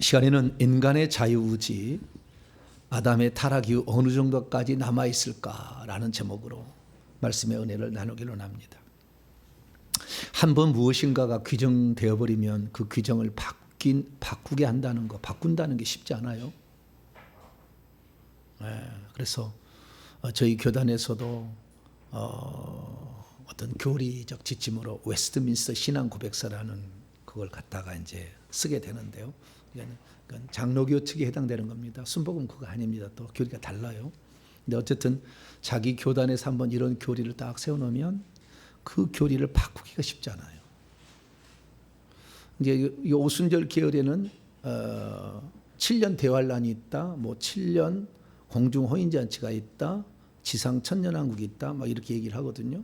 시간에는 인간의 자유의지, 아담의 타락 이후 어느 정도까지 남아있을까라는 제목으로 말씀의 은혜를 나누기로 합니다. 한번 무엇인가가 규정되어 버리면 그 규정을 바꾸게 한다는 거, 바꾼다는 게 쉽지 않아요. 그래서 저희 교단에서도 어떤 교리적 지침으로 웨스트민스터 신앙 고백서라는 그걸 갖다가 이제 쓰게 되는데요. 그건 장로교 측에 해당되는 겁니다. 순복음 그거 아닙니다. 또 교리가 달라요. 근데 어쨌든 자기 교단에서 한번 이런 교리를 딱 세워놓으면 그 교리를 바꾸기가 쉽지 않아요. 이제 이 오순절 계열에는 7년 대환란이 있다, 뭐 7년 공중 호인잔치가 있다, 지상 천년왕국이 있다, 막 이렇게 얘기를 하거든요.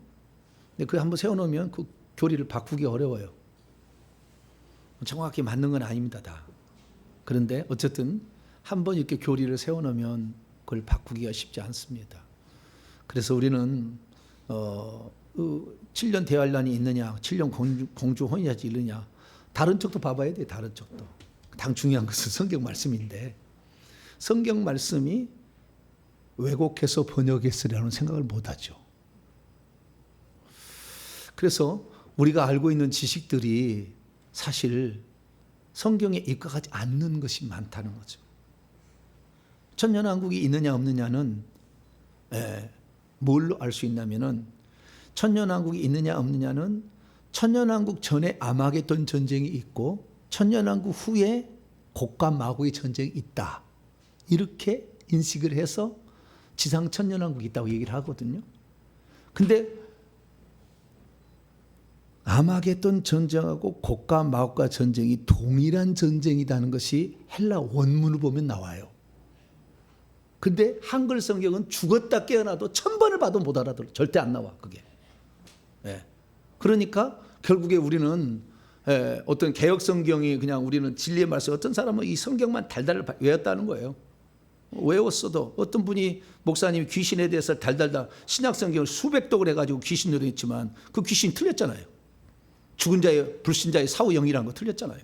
근데 그 한번 세워놓으면 그 교리를 바꾸기 어려워요. 정확히 맞는 건 아닙니다, 다. 그런데 어쨌든 한번 이렇게 교리를 세워놓으면 그걸 바꾸기가 쉽지 않습니다. 그래서 우리는 7년 대환란이 있느냐, 7년 공중 혼인잔치 있느냐, 다른 쪽도 봐봐야 돼. 다른 쪽도. 가장 중요한 것은 성경 말씀인데 성경 말씀이 왜곡해서 번역했으리라는 생각을 못하죠. 그래서 우리가 알고 있는 지식들이 사실 성경에 입각하지 않는 것이 많다는 거죠. 천년왕국이 있느냐 없느냐는 뭘로 알 수 있냐면은 천년왕국이 있느냐 없느냐는 천년왕국 전에 아마겟돈 전쟁이 있고 천년왕국 후에 곡과 마고의 전쟁이 있다. 이렇게 인식을 해서 지상 천년왕국이 있다고 얘기를 하거든요. 근데 아마겟돈 전쟁하고 곡과 마고과 전쟁이 동일한 전쟁이라는 것이 헬라 원문을 보면 나와요. 근데 한글 성경은 죽었다 깨어나도 1000번을 봐도 못 알아들어. 절대 안 나와 그게. 그러니까 결국에 우리는 어떤 개혁 성경이 그냥 우리는 진리의 말씀, 어떤 사람은 이 성경만 달달 외웠다는 거예요. 외웠어도 어떤 분이 목사님이 귀신에 대해서 달달달 신약 성경을 수백 독을 해가지고 귀신으로 했지만 그 귀신이 틀렸잖아요. 죽은 자의 불신자의 사후 영이라는 거 틀렸잖아요.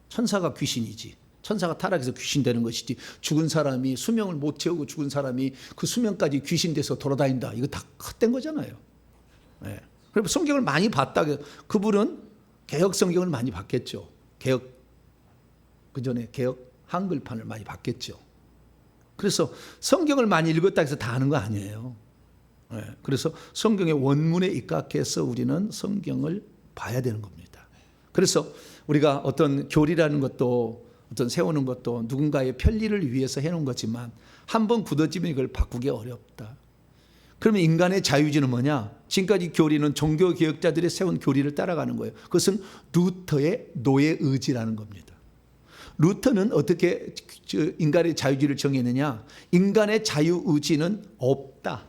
천사가 귀신이지. 천사가 타락해서 귀신 되는 것이지. 죽은 사람이 수명을 못 채우고 죽은 사람이 그 수명까지 귀신 돼서 돌아다닌다. 이거 다 헛된 거잖아요. 그래서 성경을 많이 봤다. 그분은 개혁 성경을 많이 봤겠죠. 그 전에 개혁 한글판을 많이 봤겠죠. 그래서 성경을 많이 읽었다 해서 다 아는 거 아니에요. 그래서 성경의 원문에 입각해서 우리는 성경을 봐야 되는 겁니다. 그래서 우리가 어떤 교리라는 것도 어떤 세우는 것도 누군가의 편리를 위해서 해놓은 거지만 한번 굳어지면 이걸 바꾸기 어렵다. 그러면 인간의 자유주의는 뭐냐? 지금까지 교리는 종교개혁자들이 세운 교리를 따라가는 거예요. 그것은 루터의 노예의지라는 겁니다. 루터는 어떻게 인간의 자유주의를 정했느냐? 인간의 자유의지는 없다.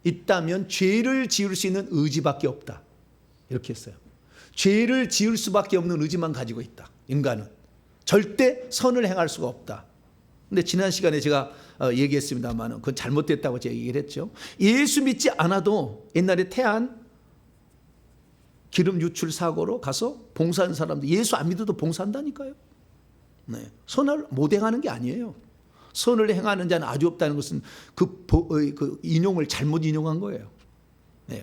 있다면 죄를 지을 수 있는 의지밖에 없다. 이렇게 했어요. 죄를 지을 수밖에 없는 의지만 가지고 있다. 인간은. 절대 선을 행할 수가 없다. 근데 지난 시간에 제가 얘기했습니다만 그건 잘못됐다고 제가 얘기를 했죠. 예수 믿지 않아도 옛날에 태안 기름 유출 사고로 가서 봉사하는 사람들 예수 안 믿어도 봉사한다니까요. 선을 못 행하는 게 아니에요. 선을 행하는 자는 아주 없다는 것은 그 인용을 잘못 인용한 거예요.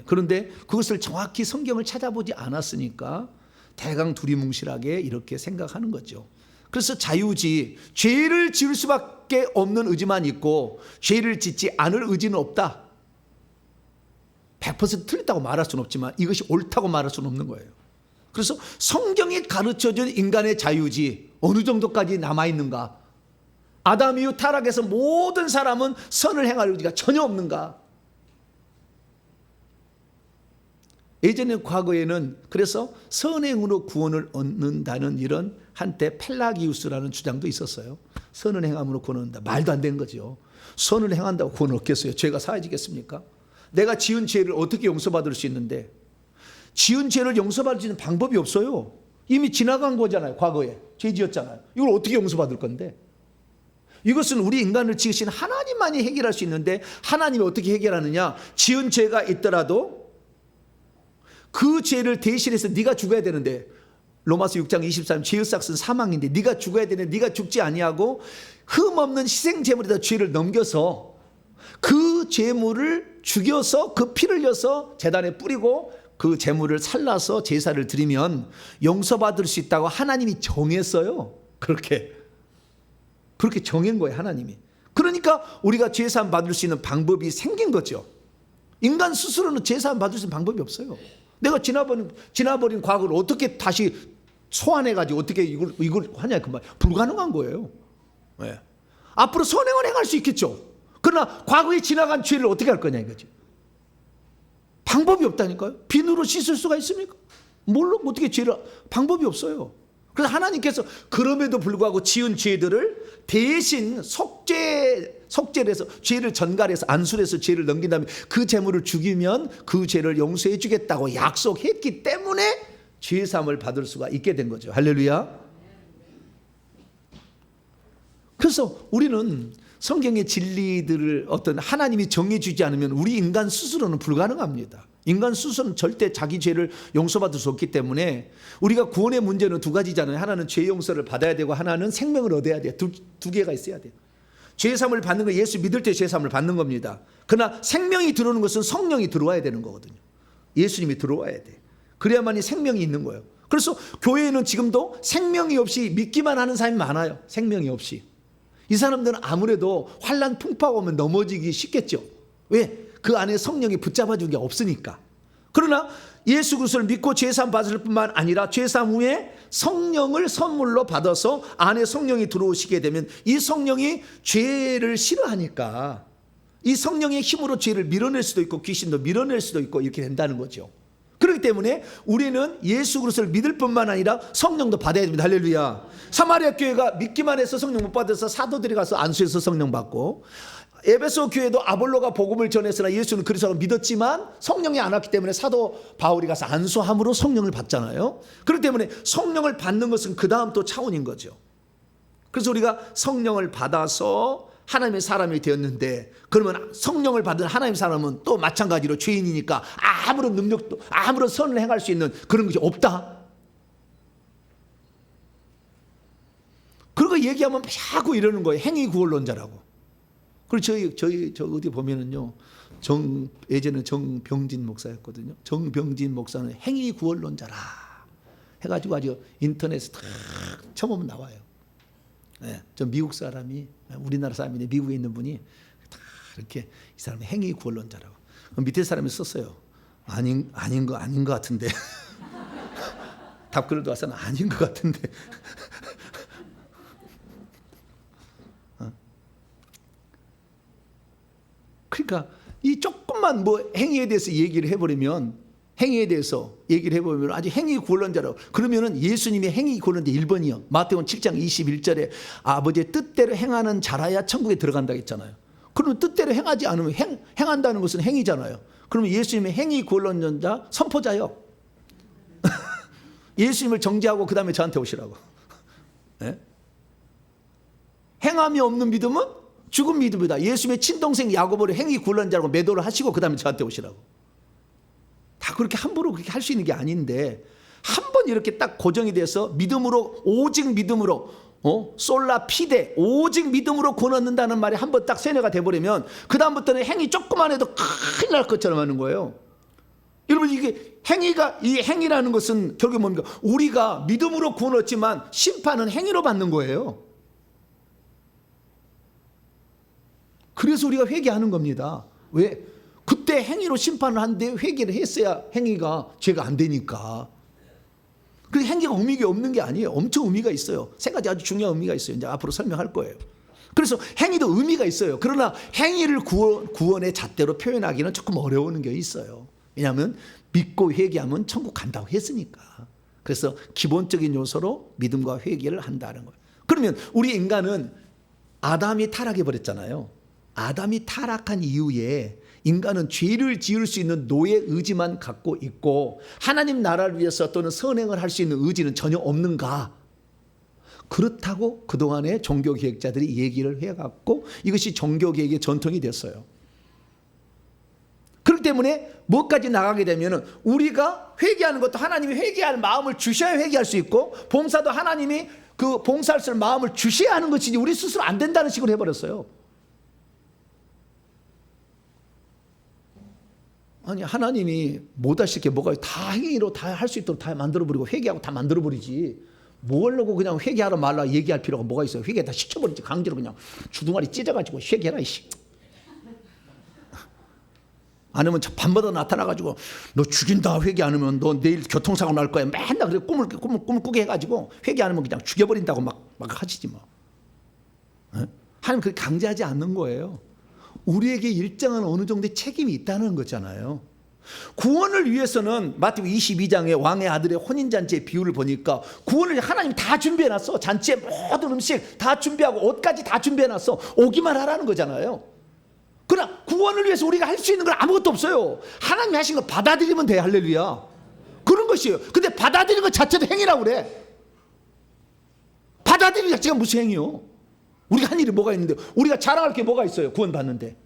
그런데 그것을 정확히 성경을 찾아보지 않았으니까 대강 두리뭉실하게 이렇게 생각하는 거죠. 그래서 자유지, 죄를 지을 수밖에 없는 의지만 있고 죄를 짓지 않을 의지는 없다. 100% 틀렸다고 말할 수는 없지만 이것이 옳다고 말할 수는 없는 거예요. 그래서 성경이 가르쳐준 인간의 자유지 어느 정도까지 남아있는가? 아담 이후 타락해서 모든 사람은 선을 행할 의지가 전혀 없는가? 예전에 과거에는 그래서 선행으로 구원을 얻는다는 이런 한때 펠라기우스라는 주장도 있었어요. 선을 행함으로 구원을 얻는다. 말도 안 되는 거죠. 선을 행한다고 구원을 얻겠어요? 죄가 사해지겠습니까? 내가 지은 죄를 어떻게 용서받을 수 있는데 지은 죄를 용서받을 수 있는 방법이 없어요. 이미 지나간 거잖아요. 과거에 죄 지었잖아요. 이걸 어떻게 용서받을 건데? 이것은 우리 인간을 지으신 하나님만이 해결할 수 있는데 하나님이 어떻게 해결하느냐? 지은 죄가 있더라도 그 죄를 대신해서 네가 죽어야 되는데 로마서 6장 23절 죄의 삭은 사망인데 네가 죽어야 되는데 네가 죽지 아니하고 흠없는 희생 제물에다 죄를 넘겨서 그 제물을 죽여서 그 피를 흘려서 제단에 뿌리고 그 제물을 살라서 제사를 드리면 용서받을 수 있다고 하나님이 정했어요. 그렇게 정한 거예요, 하나님이. 그러니까 우리가 제사함 받을 수 있는 방법이 생긴 거죠. 인간 스스로는 제사함 받을 수 있는 방법이 없어요. 내가 지나버린 과거를 어떻게 다시 소환해가지고 어떻게 이걸 하냐 그 말. 불가능한 거예요. 네. 앞으로 선행을 행할 수 있겠죠. 그러나 과거에 지나간 죄를 어떻게 할 거냐 이거죠. 방법이 없다니까요. 비누로 씻을 수가 있습니까? 뭘로 어떻게 죄를 방법이 없어요. 그래서 하나님께서 그럼에도 불구하고 지은 죄들을 대신 속죄를 해서 죄를 전갈해서 안술해서 죄를 넘긴 다음에 그 제물을 죽이면 그 죄를 용서해 주겠다고 약속했기 때문에 죄사함을 받을 수가 있게 된 거죠. 할렐루야. 그래서 우리는 성경의 진리들을 어떤 하나님이 정해주지 않으면 우리 인간 스스로는 불가능합니다. 인간 스스로는 절대 자기 죄를 용서받을 수 없기 때문에 우리가 구원의 문제는 두 가지잖아요. 하나는 죄 용서를 받아야 되고 하나는 생명을 얻어야 돼요. 두 개가 있어야 돼요. 죄사함을 받는 건 예수 믿을 때 죄사함을 받는 겁니다. 그러나 생명이 들어오는 것은 성령이 들어와야 되는 거거든요. 예수님이 들어와야 돼. 그래야만이 생명이 있는 거예요. 그래서 교회에는 지금도 생명이 없이 믿기만 하는 사람이 많아요. 생명이 없이. 이 사람들은 아무래도 환난 풍파가 오면 넘어지기 쉽겠죠. 왜? 그 안에 성령이 붙잡아 준 게 없으니까. 그러나 예수 그리스도를 믿고 죄사함 받을 뿐만 아니라 죄사함 후에 성령을 선물로 받아서 안에 성령이 들어오시게 되면 이 성령이 죄를 싫어하니까 이 성령의 힘으로 죄를 밀어낼 수도 있고 귀신도 밀어낼 수도 있고 이렇게 된다는 거죠. 그렇기 때문에 우리는 예수 그리스도를 믿을 뿐만 아니라 성령도 받아야 됩니다. 할렐루야. 사마리아 교회가 믿기만 해서 성령 못 받아서 사도들이 가서 안수해서 성령 받고, 에베소 교회도 아볼로가 복음을 전했으나 예수는 그리스도를 믿었지만 성령이 안 왔기 때문에 사도 바울이 가서 안수함으로 성령을 받잖아요. 그렇기 때문에 성령을 받는 것은 그 다음 또 차원인 거죠. 그래서 우리가 성령을 받아서 하나님의 사람이 되었는데, 그러면 성령을 받은 하나님의 사람은 또 마찬가지로 죄인이니까 아무런 능력도 아무런 선을 행할 수 있는 그런 것이 없다. 그러고 얘기하면 자꾸 이러는 거예요. 행위 구원론자라고. 그리고 저희 어디 보면은요, 예전에 정병진 목사였거든요. 정병진 목사는 행위 구원론자라 해가지고 아주 인터넷에 탁 쳐보면 나와요. 네, 저 미국 사람이, 우리나라 사람인데 미국에 있는 분이 다 이렇게 이 사람은 행위 구원론자라고. 밑에 사람이 썼어요. 아닌 것 같은데. 답글을 와서는 아닌 것 같은데. 그러니까 이 조금만 뭐 행위에 대해서 얘기를 해버리면 아주 행위 구원론자라고. 그러면은 예수님이 행위 구원론자 1번이요. 마태복음 7장 21절에 아버지의 뜻대로 행하는 자라야 천국에 들어간다고 했잖아요. 그러면 뜻대로 행하지 않으면 행한다는 것은 행위잖아요. 그러면 예수님의 행위 구원론자 선포자요. 예수님을 정죄하고 그 다음에 저한테 오시라고. 네? 행함이 없는 믿음은 죽은 믿음이다. 예수님의 친동생 야고보를 행위 구원론자라고 매도를 하시고 그 다음에 저한테 오시라고. 다 그렇게 함부로 그렇게 할 수 있는 게 아닌데, 한 번 이렇게 딱 고정이 돼서 믿음으로, 오직 믿음으로, 솔라 피데, 오직 믿음으로 구원 얻는다는 말이 한 번 딱 세뇌가 돼버리면 그 다음부터는 행위 조금만 해도 큰일 날 것처럼 하는 거예요. 여러분, 이게 이 행위라는 것은 결국 뭡니까? 우리가 믿음으로 구원 얻지만 심판은 행위로 받는 거예요. 그래서 우리가 회개하는 겁니다. 왜? 그때 행위로 심판을 하는데 회개를 했어야 행위가 죄가 안 되니까. 그 행위가 의미가 없는 게 아니에요. 엄청 의미가 있어요. 세 가지 아주 중요한 의미가 있어요. 이제 앞으로 설명할 거예요. 그래서 행위도 의미가 있어요. 그러나 행위를 구원의 잣대로 표현하기는 조금 어려운 게 있어요. 왜냐하면 믿고 회개하면 천국 간다고 했으니까. 그래서 기본적인 요소로 믿음과 회개를 한다는 거예요. 그러면 우리 인간은 아담이 타락해버렸잖아요. 아담이 타락한 이후에 인간은 죄를 지을 수 있는 노예 의지만 갖고 있고 하나님 나라를 위해서 또는 선행을 할 수 있는 의지는 전혀 없는가? 그렇다고 그동안의 종교개혁자들이 얘기를 해갖고 이것이 종교개혁의 전통이 됐어요. 그렇기 때문에 뭐까지 나가게 되면은 우리가 회개하는 것도 하나님이 회개할 마음을 주셔야 회개할 수 있고, 봉사도 하나님이 그 봉사할 수 있는 마음을 주셔야 하는 것이지 우리 스스로 안 된다는 식으로 해버렸어요. 아니, 하나님이 못하실 게 뭐가 다 행위로 다 할 수 있도록 다 만들어버리고 회개하고 다 만들어버리지, 뭐하려고 그냥 회개하라 말라 얘기할 필요가 뭐가 있어요. 회개 다 시켜버리지. 강제로 그냥 주둥아리 찢어가지고 회개해라 이씨. 아니면 밤마다 나타나가지고 너 죽인다 회개 안 하면 너 내일 교통사고 날 거야. 맨날 그래 꿈을 꾸게 해가지고 회개 안 하면 그냥 죽여버린다고 막 하시지 뭐. 하나님 그렇게 강제하지 않는 거예요. 우리에게 일정한 어느 정도의 책임이 있다는 거잖아요. 구원을 위해서는 마태복음 22장에 왕의 아들의 혼인잔치의 비유를 보니까 구원을 하나님 다 준비해놨어. 잔치에 모든 음식 다 준비하고 옷까지 다 준비해놨어. 오기만 하라는 거잖아요. 그러나 구원을 위해서 우리가 할 수 있는 건 아무것도 없어요. 하나님이 하신 거 받아들이면 돼. 할렐루야. 그런 것이에요. 근데 받아들이는 것 자체도 행위라고 그래. 받아들이는 자체가 무슨 행위요? 우리가 한 일이 뭐가 있는데, 우리가 자랑할 게 뭐가 있어요? 구원 받는데.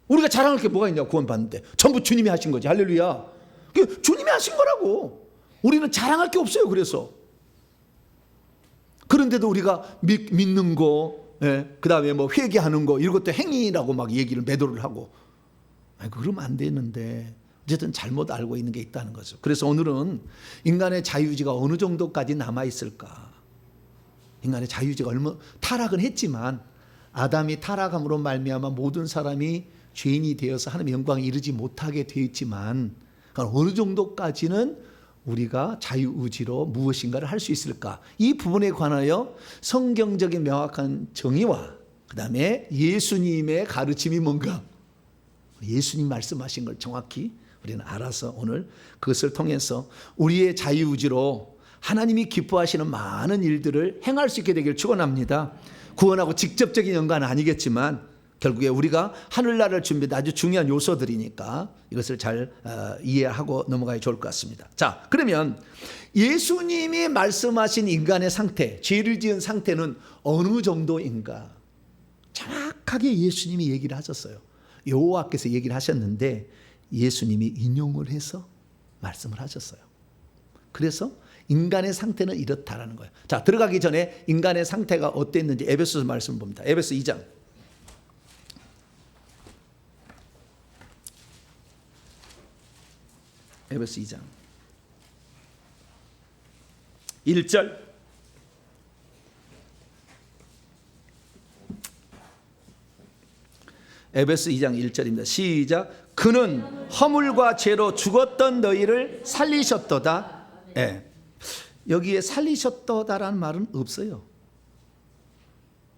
우리가 자랑할 게 뭐가 있냐고, 구원 받는데. 전부 주님이 하신 거지. 할렐루야. 주님이 하신 거라고. 우리는 자랑할 게 없어요. 그래서. 그런데도 우리가 믿는 거, 그 다음에 뭐 회개하는 거, 이런 것도 행위라고 막 얘기를 매도를 하고. 그러면 안 되는데 어쨌든 잘못 알고 있는 게 있다는 거죠. 그래서 오늘은 인간의 자유의지가 어느 정도까지 남아있을까. 인간의 자유의지가 타락은 했지만 아담이 타락함으로 말미암아 모든 사람이 죄인이 되어서 하나님의 영광에 이르지 못하게 되어 있지만, 어느 정도까지는 우리가 자유의지로 무엇인가를 할 수 있을까? 이 부분에 관하여 성경적인 명확한 정의와 그 다음에 예수님의 가르침이 뭔가, 예수님 말씀하신 걸 정확히 우리는 알아서 오늘 그것을 통해서 우리의 자유의지로 하나님이 기뻐하시는 많은 일들을 행할 수 있게 되길 축원합니다. 구원하고 직접적인 연관은 아니겠지만 결국에 우리가 하늘나라를 준비한 아주 중요한 요소들이니까 이것을 잘 이해하고 넘어가야 좋을 것 같습니다. 자, 그러면 예수님이 말씀하신 인간의 상태, 죄를 지은 상태는 어느 정도인가? 정확하게 예수님이 얘기를 하셨어요. 여호와께서 얘기를 하셨는데 예수님이 인용을 해서 말씀을 하셨어요. 그래서 인간의 상태는 이렇다라는 거예요. 자, 들어가기 전에 인간의 상태가 어땠는지 에베소서 말씀을 봅니다. 에베소 2장. 에베소 2장 1절. 에베소 2장 1절입니다. 시작. 그는 허물과 죄로 죽었던 너희를 살리셨도다. 여기에 살리셨도다라는 말은 없어요.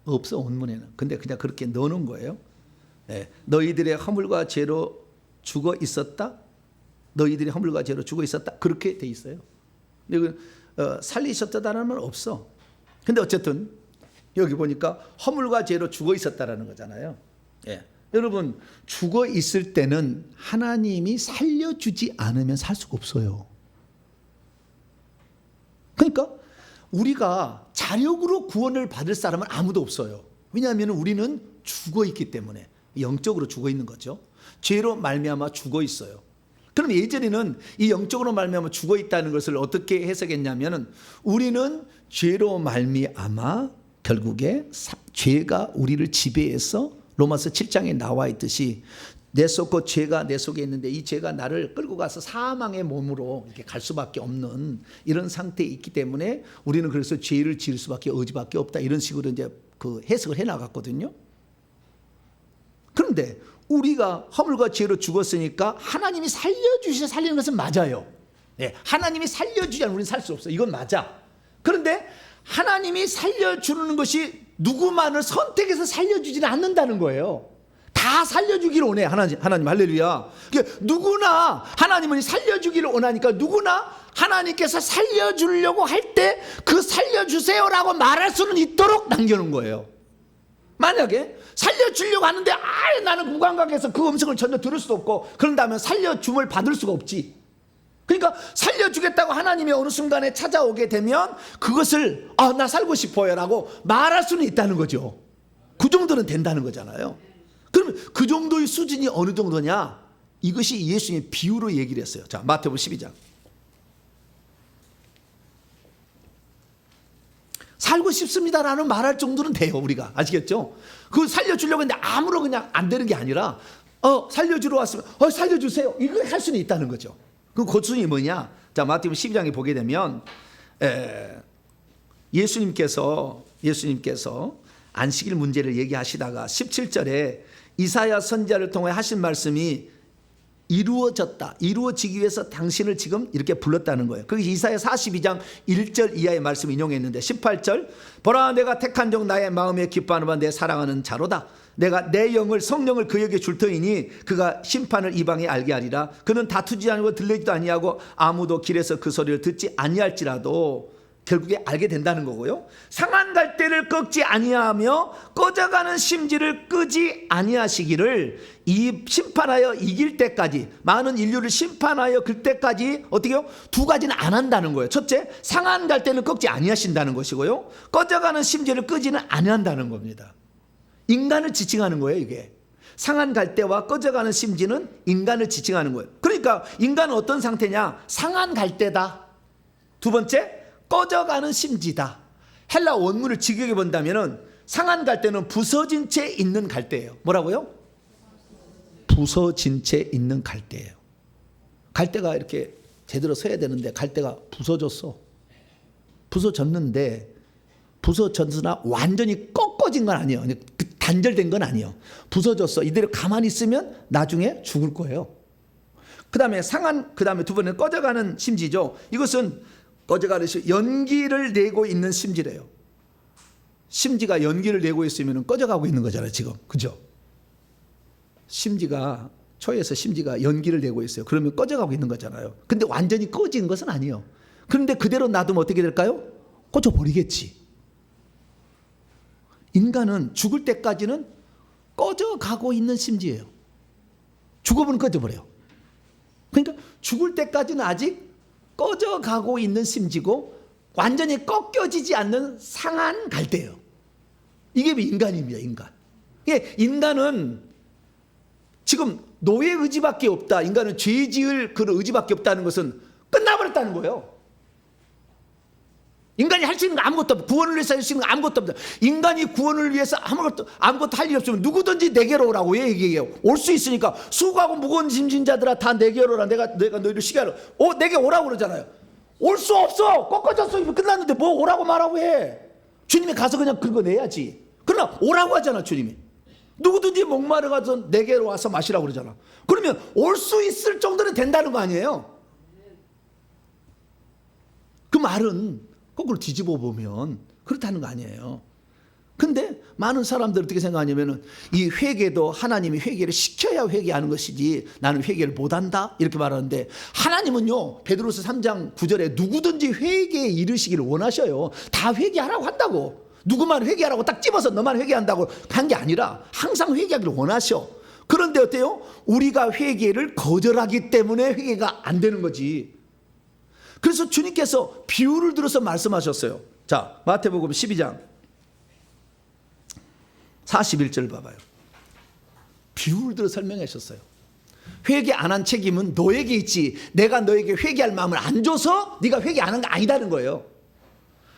없어, 원문에는. 근데 그냥 그렇게 넣어놓은 거예요. 너희들의 허물과 죄로 죽어 있었다. 너희들이 허물과 죄로 죽어 있었다. 그렇게 돼 있어요. 근데 살리셨다라는 말은 없어. 근데 어쨌든 여기 보니까 허물과 죄로 죽어 있었다라는 거잖아요. 여러분, 죽어 있을 때는 하나님이 살려주지 않으면 살 수가 없어요. 그러니까 우리가 자력으로 구원을 받을 사람은 아무도 없어요. 왜냐하면 우리는 죽어 있기 때문에, 영적으로 죽어 있는 거죠. 죄로 말미암아 죽어 있어요. 그럼 예전에는 이 영적으로 말미암아 죽어 있다는 것을 어떻게 해석했냐면은, 우리는 죄로 말미암아 결국에 죄가 우리를 지배해서 로마서 7장에 나와 있듯이 내 속고 죄가 내 속에 있는데 이 죄가 나를 끌고 가서 사망의 몸으로 이렇게 갈 수밖에 없는 이런 상태에 있기 때문에 우리는 그래서 죄를 지을 수밖에 의지밖에 없다, 이런 식으로 이제 그 해석을 해 나갔거든요. 그런데 우리가 허물과 죄로 죽었으니까 하나님이 살려주셔서 살리는 것은 맞아요. 하나님이 살려주지 않으면 우리는 살 수 없어요. 이건 맞아. 그런데 하나님이 살려주는 것이 누구만을 선택해서 살려주지는 않는다는 거예요. 다 살려주기를 원해. 하나님 할렐루야. 누구나 하나님은 살려주기를 원하니까 누구나 하나님께서 살려주려고 할 때 그 살려주세요라고 말할 수는 있도록 남겨놓은 거예요. 만약에 살려주려고 하는데 아예 나는 무감각해서 그 음성을 전혀 들을 수도 없고 그런다면 살려줌을 받을 수가 없지. 그러니까 살려주겠다고 하나님이 어느 순간에 찾아오게 되면 그것을 나 살고 싶어요 라고 말할 수는 있다는 거죠. 그 정도는 된다는 거잖아요. 그러면 그 정도의 수준이 어느 정도냐? 이것이 예수님의 비유로 얘기를 했어요. 자, 마태복음 12장. 살고 싶습니다라는 말할 정도는 돼요, 우리가. 아시겠죠? 그걸 살려주려고 했는데 아무로 그냥 안 되는 게 아니라 살려주러 왔으면 살려주세요. 이걸 할 수는 있다는 거죠. 그 고충이 뭐냐? 자, 마태복음 12장에 보게 되면 예수님께서 안식일 문제를 얘기하시다가 17절에 이사야 선지자를 통해 하신 말씀이 이루어지기 위해서 당신을 지금 이렇게 불렀다는 거예요. 그게 이사야 42장 1절 이하의 말씀 인용했는데 18절 보라 내가 택한 종 나의 마음에 기뻐하는 바 내 사랑하는 자로다. 내가 내 영을 성령을 그에게 줄 터이니 그가 심판을 이방에 알게 하리라. 그는 다투지 않고 들리지도 아니하고 아무도 길에서 그 소리를 듣지 아니할지라도 결국에 알게 된다는 거고요. 상한 갈대를 꺾지 아니하며 꺼져가는 심지를 끄지 아니하시기를 이 심판하여 이길 때까지 많은 인류를 심판하여 그 때까지 어떻게요? 두 가지는 안 한다는 거예요. 첫째, 상한 갈대는 꺾지 아니하신다는 것이고요. 꺼져가는 심지를 끄지는 아니한다는 겁니다. 인간을 지칭하는 거예요, 이게. 상한 갈대와 꺼져가는 심지는 인간을 지칭하는 거예요. 그러니까 인간은 어떤 상태냐? 상한 갈대다. 두 번째, 꺼져가는 심지다. 헬라 원문을 직역해 본다면 상한 갈대는 부서진 채 있는 갈대예요. 뭐라고요? 부서진 채 있는 갈대예요. 갈대가 이렇게 제대로 서야 되는데 갈대가 부서졌어. 부서졌는데 부서졌으나 완전히 꺾어진 건 아니에요. 단절된 건 아니에요. 부서졌어. 이대로 가만히 있으면 나중에 죽을 거예요. 그 다음에 두 번째는 꺼져가는 심지죠. 이것은 꺼져가는 연기를 내고 있는 심지래요. 심지가 연기를 내고 있으면 꺼져가고 있는 거잖아요, 지금. 그죠? 초에서 심지가 연기를 내고 있어요. 그러면 꺼져가고 있는 거잖아요. 근데 완전히 꺼진 것은 아니에요. 그런데 그대로 놔두면 어떻게 될까요? 꺼져버리겠지. 인간은 죽을 때까지는 꺼져가고 있는 심지예요. 죽어보면 꺼져버려요. 그러니까 죽을 때까지는 아직 꺼져가고 있는 심지고 완전히 꺾여지지 않는 상한 갈대예요. 이게 인간입니다, 인간. 인간은 지금 노예 의지밖에 없다. 인간은 죄 지을 그런 의지밖에 없다는 것은 끝나버렸다는 거예요. 인간이 할 수 있는 거 아무것도 없다. 구원을 위해서 할 수 있는 거 아무것도 없다. 인간이 구원을 위해서 아무것도 할 일 없으면 누구든지 내게로 오라고 왜 얘기해요? 올 수 있으니까 수고하고 무거운 짐진 자들아 다 내게로 오라. 내가 너희를 쉬게 하라. 내게 오라고 그러잖아요. 올 수 없어. 꺾어졌어. 이미 끝났는데 뭐 오라고 말하고 해. 주님이 가서 그냥 긁어내야지. 그러나 오라고 하잖아, 주님이. 누구든지 목마르 가서 내게로 와서 마시라고 그러잖아. 그러면 올 수 있을 정도는 된다는 거 아니에요? 그 말은 거꾸로 뒤집어 보면 그렇다는 거 아니에요. 근데 많은 사람들 어떻게 생각하냐면은 이 회개도 하나님이 회개를 시켜야 회개하는 것이지 나는 회개를 못한다 이렇게 말하는데 하나님은요 베드로서 3장 9절에 누구든지 회개에 이르시기를 원하셔요. 다 회개하라고 한다고. 누구만 회개하라고 딱 집어서 너만 회개한다고 한 게 아니라 항상 회개하기를 원하셔. 그런데 어때요? 우리가 회개를 거절하기 때문에 회개가 안 되는 거지. 그래서 주님께서 비유를 들어서 말씀하셨어요. 자, 마태복음 12장 41절 봐봐요. 비유를 들어 설명하셨어요. 회개 안 한 책임은 너에게 있지. 내가 너에게 회개할 마음을 안 줘서 네가 회개 안 한 거 아니다는 거예요.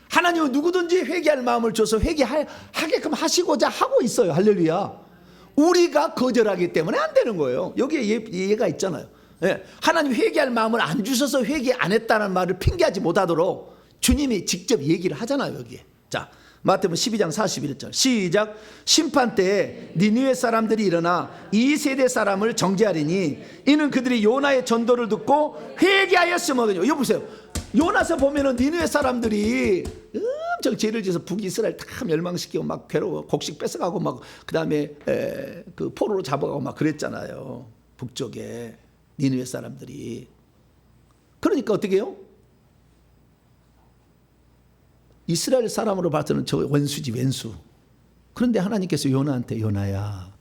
하나님은 누구든지 회개할 마음을 줘서 회개하게끔 하시고자 하고 있어요. 할렐루야. 우리가 거절하기 때문에 안 되는 거예요. 여기에 예가 있잖아요. 하나님 회개할 마음을 안 주셔서 회개 안 했다는 말을 핑계하지 못하도록 주님이 직접 얘기를 하잖아요. 여기에. 자, 마태복음 12장 41절 시작. 심판 때에 니느웨 사람들이 일어나 이 세대 사람을 정죄하리니 이는 그들이 요나의 전도를 듣고 회개하였으므로요. 이거 보세요. 요나서 보면은 니느웨 사람들이 엄청 죄를 지어서 북이스라엘 다 멸망시키고 막 괴로워 곡식 뺏어가고 막 그다음에 그 포로로 잡아가고 막 그랬잖아요. 북쪽에 니느웨 사람들이. 그러니까 어떻게 해요? 이스라엘 사람으로 봐서는 저 원수지, 왼수. 그런데 하나님께서 요나한테 요나야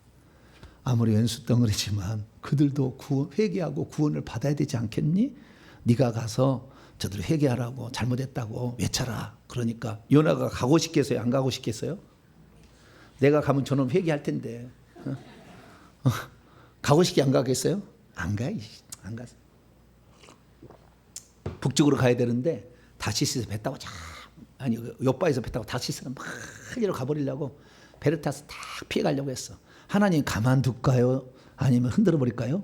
아무리 왼수 덩어리지만 그들도 회개하고 구원을 받아야 되지 않겠니? 네가 가서 저들 회개하라고 잘못했다고 외쳐라. 그러니까 요나가 가고 싶겠어요? 안 가고 싶겠어요? 내가 가면 저놈 회개할 텐데 가고 싶게 안 가겠어요? 안 가. 안 가서. 북쪽으로 가야 되는데 다시스에서 배 타고 아니 요바에서 배 타고 다시스로 막 이리로 가버리려고 배를 타서 딱 피해가려고 했어. 하나님 가만둘까요? 아니면 흔들어 버릴까요?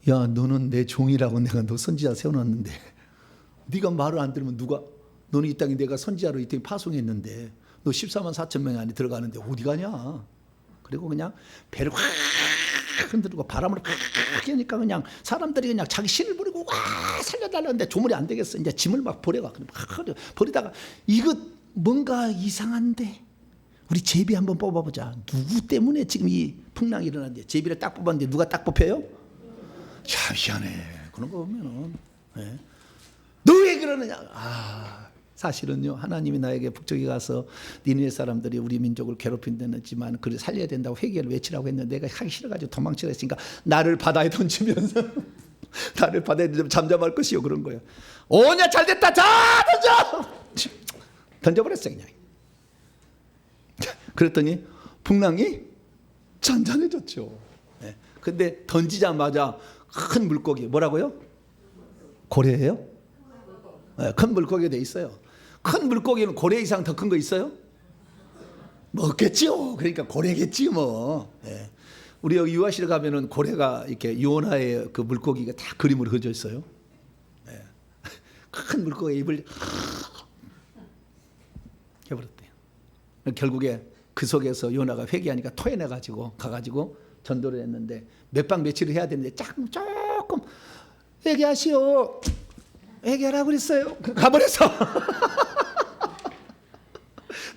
야, 너는 내 종이라고 내가 너 선지자 세워놨는데 네가 말을 안 들으면 누가, 너는 이 땅에 내가 선지자로 이 땅에 파송했는데 너 14만 4천 명 안에 들어가는데 어디 가냐? 그리고 그냥 배를 확 흔들고 바람을 확 하니까 그냥 사람들이 그냥 자기 신을 부리고 와 살려달라는데 조물이 안 되겠어. 이제 짐을 막 버려가. 버리다가 이거 뭔가 이상한데 우리 제비 한번 뽑아보자. 누구 때문에 지금 이 풍랑이 일어났는데 제비를 딱 뽑았는데 누가 딱 뽑혀요? 참 희한해. 그런 거 보면은 너 왜 그러느냐? 사실은요, 하나님이 나에게 북쪽에 가서 니느웨 사람들이 우리 민족을 괴롭힌다지만 그를 살려야 된다고 회개를 외치라고 했는데 내가 하기 싫어가지고 도망치라 했으니까 나를 바다에 던지면서 나를 바다에 던지면 잠잠할 것이요 그런 거예요. 오냐 잘됐다, 자 던져! 던져버렸어 그냥. 그랬더니 풍랑이 잔잔해졌죠. 근데 던지자마자 큰 물고기, 뭐라고요? 고래예요? 큰 물고기가 돼 있어요. 큰 물고기는 고래 이상 더 큰 거 있어요? 뭐 없겠지요. 그러니까 고래겠지 뭐. 우리 여기 유아실에 가면은 고래가 이렇게 요나의 그 물고기가 다 그림으로 그려져 있어요. 큰 물고기 입을 해버렸대요. 결국에 그 속에서 요나가 회개하니까 토해내가지고 가가지고 전도를 했는데 몇 박 며칠을 해야 되는데 조금 회개하시오. 회개하라고 그랬어요. 가버렸어.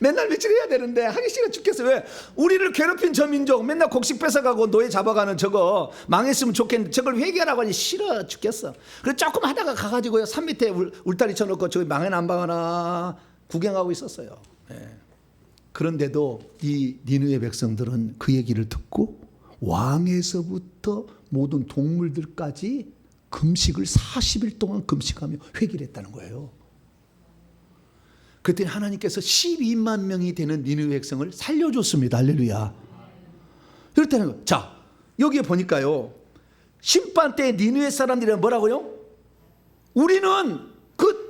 맨날 며칠 해야 되는데 하기 싫어 죽겠어. 왜? 우리를 괴롭힌 저 민족 맨날 곡식 뺏어가고 노예 잡아가는 저거 망했으면 좋겠는데 저걸 회개하라고 하니 싫어 죽겠어. 그래서 조금 하다가 가가지고요 산 밑에 울타리 쳐놓고 저기 망해나 안 망하나 구경하고 있었어요. 그런데도 이 니느웨 백성들은 그 얘기를 듣고 왕에서부터 모든 동물들까지 금식을 40일 동안 금식하며 회개를 했다는 거예요. 그때 하나님께서 12만 명이 되는 니느웨 백성을 살려줬습니다. 할렐루야. 그렇다는 거예요. 자, 여기에 보니까요 심판 때 니느웨 사람들은 뭐라고요? 우리는 그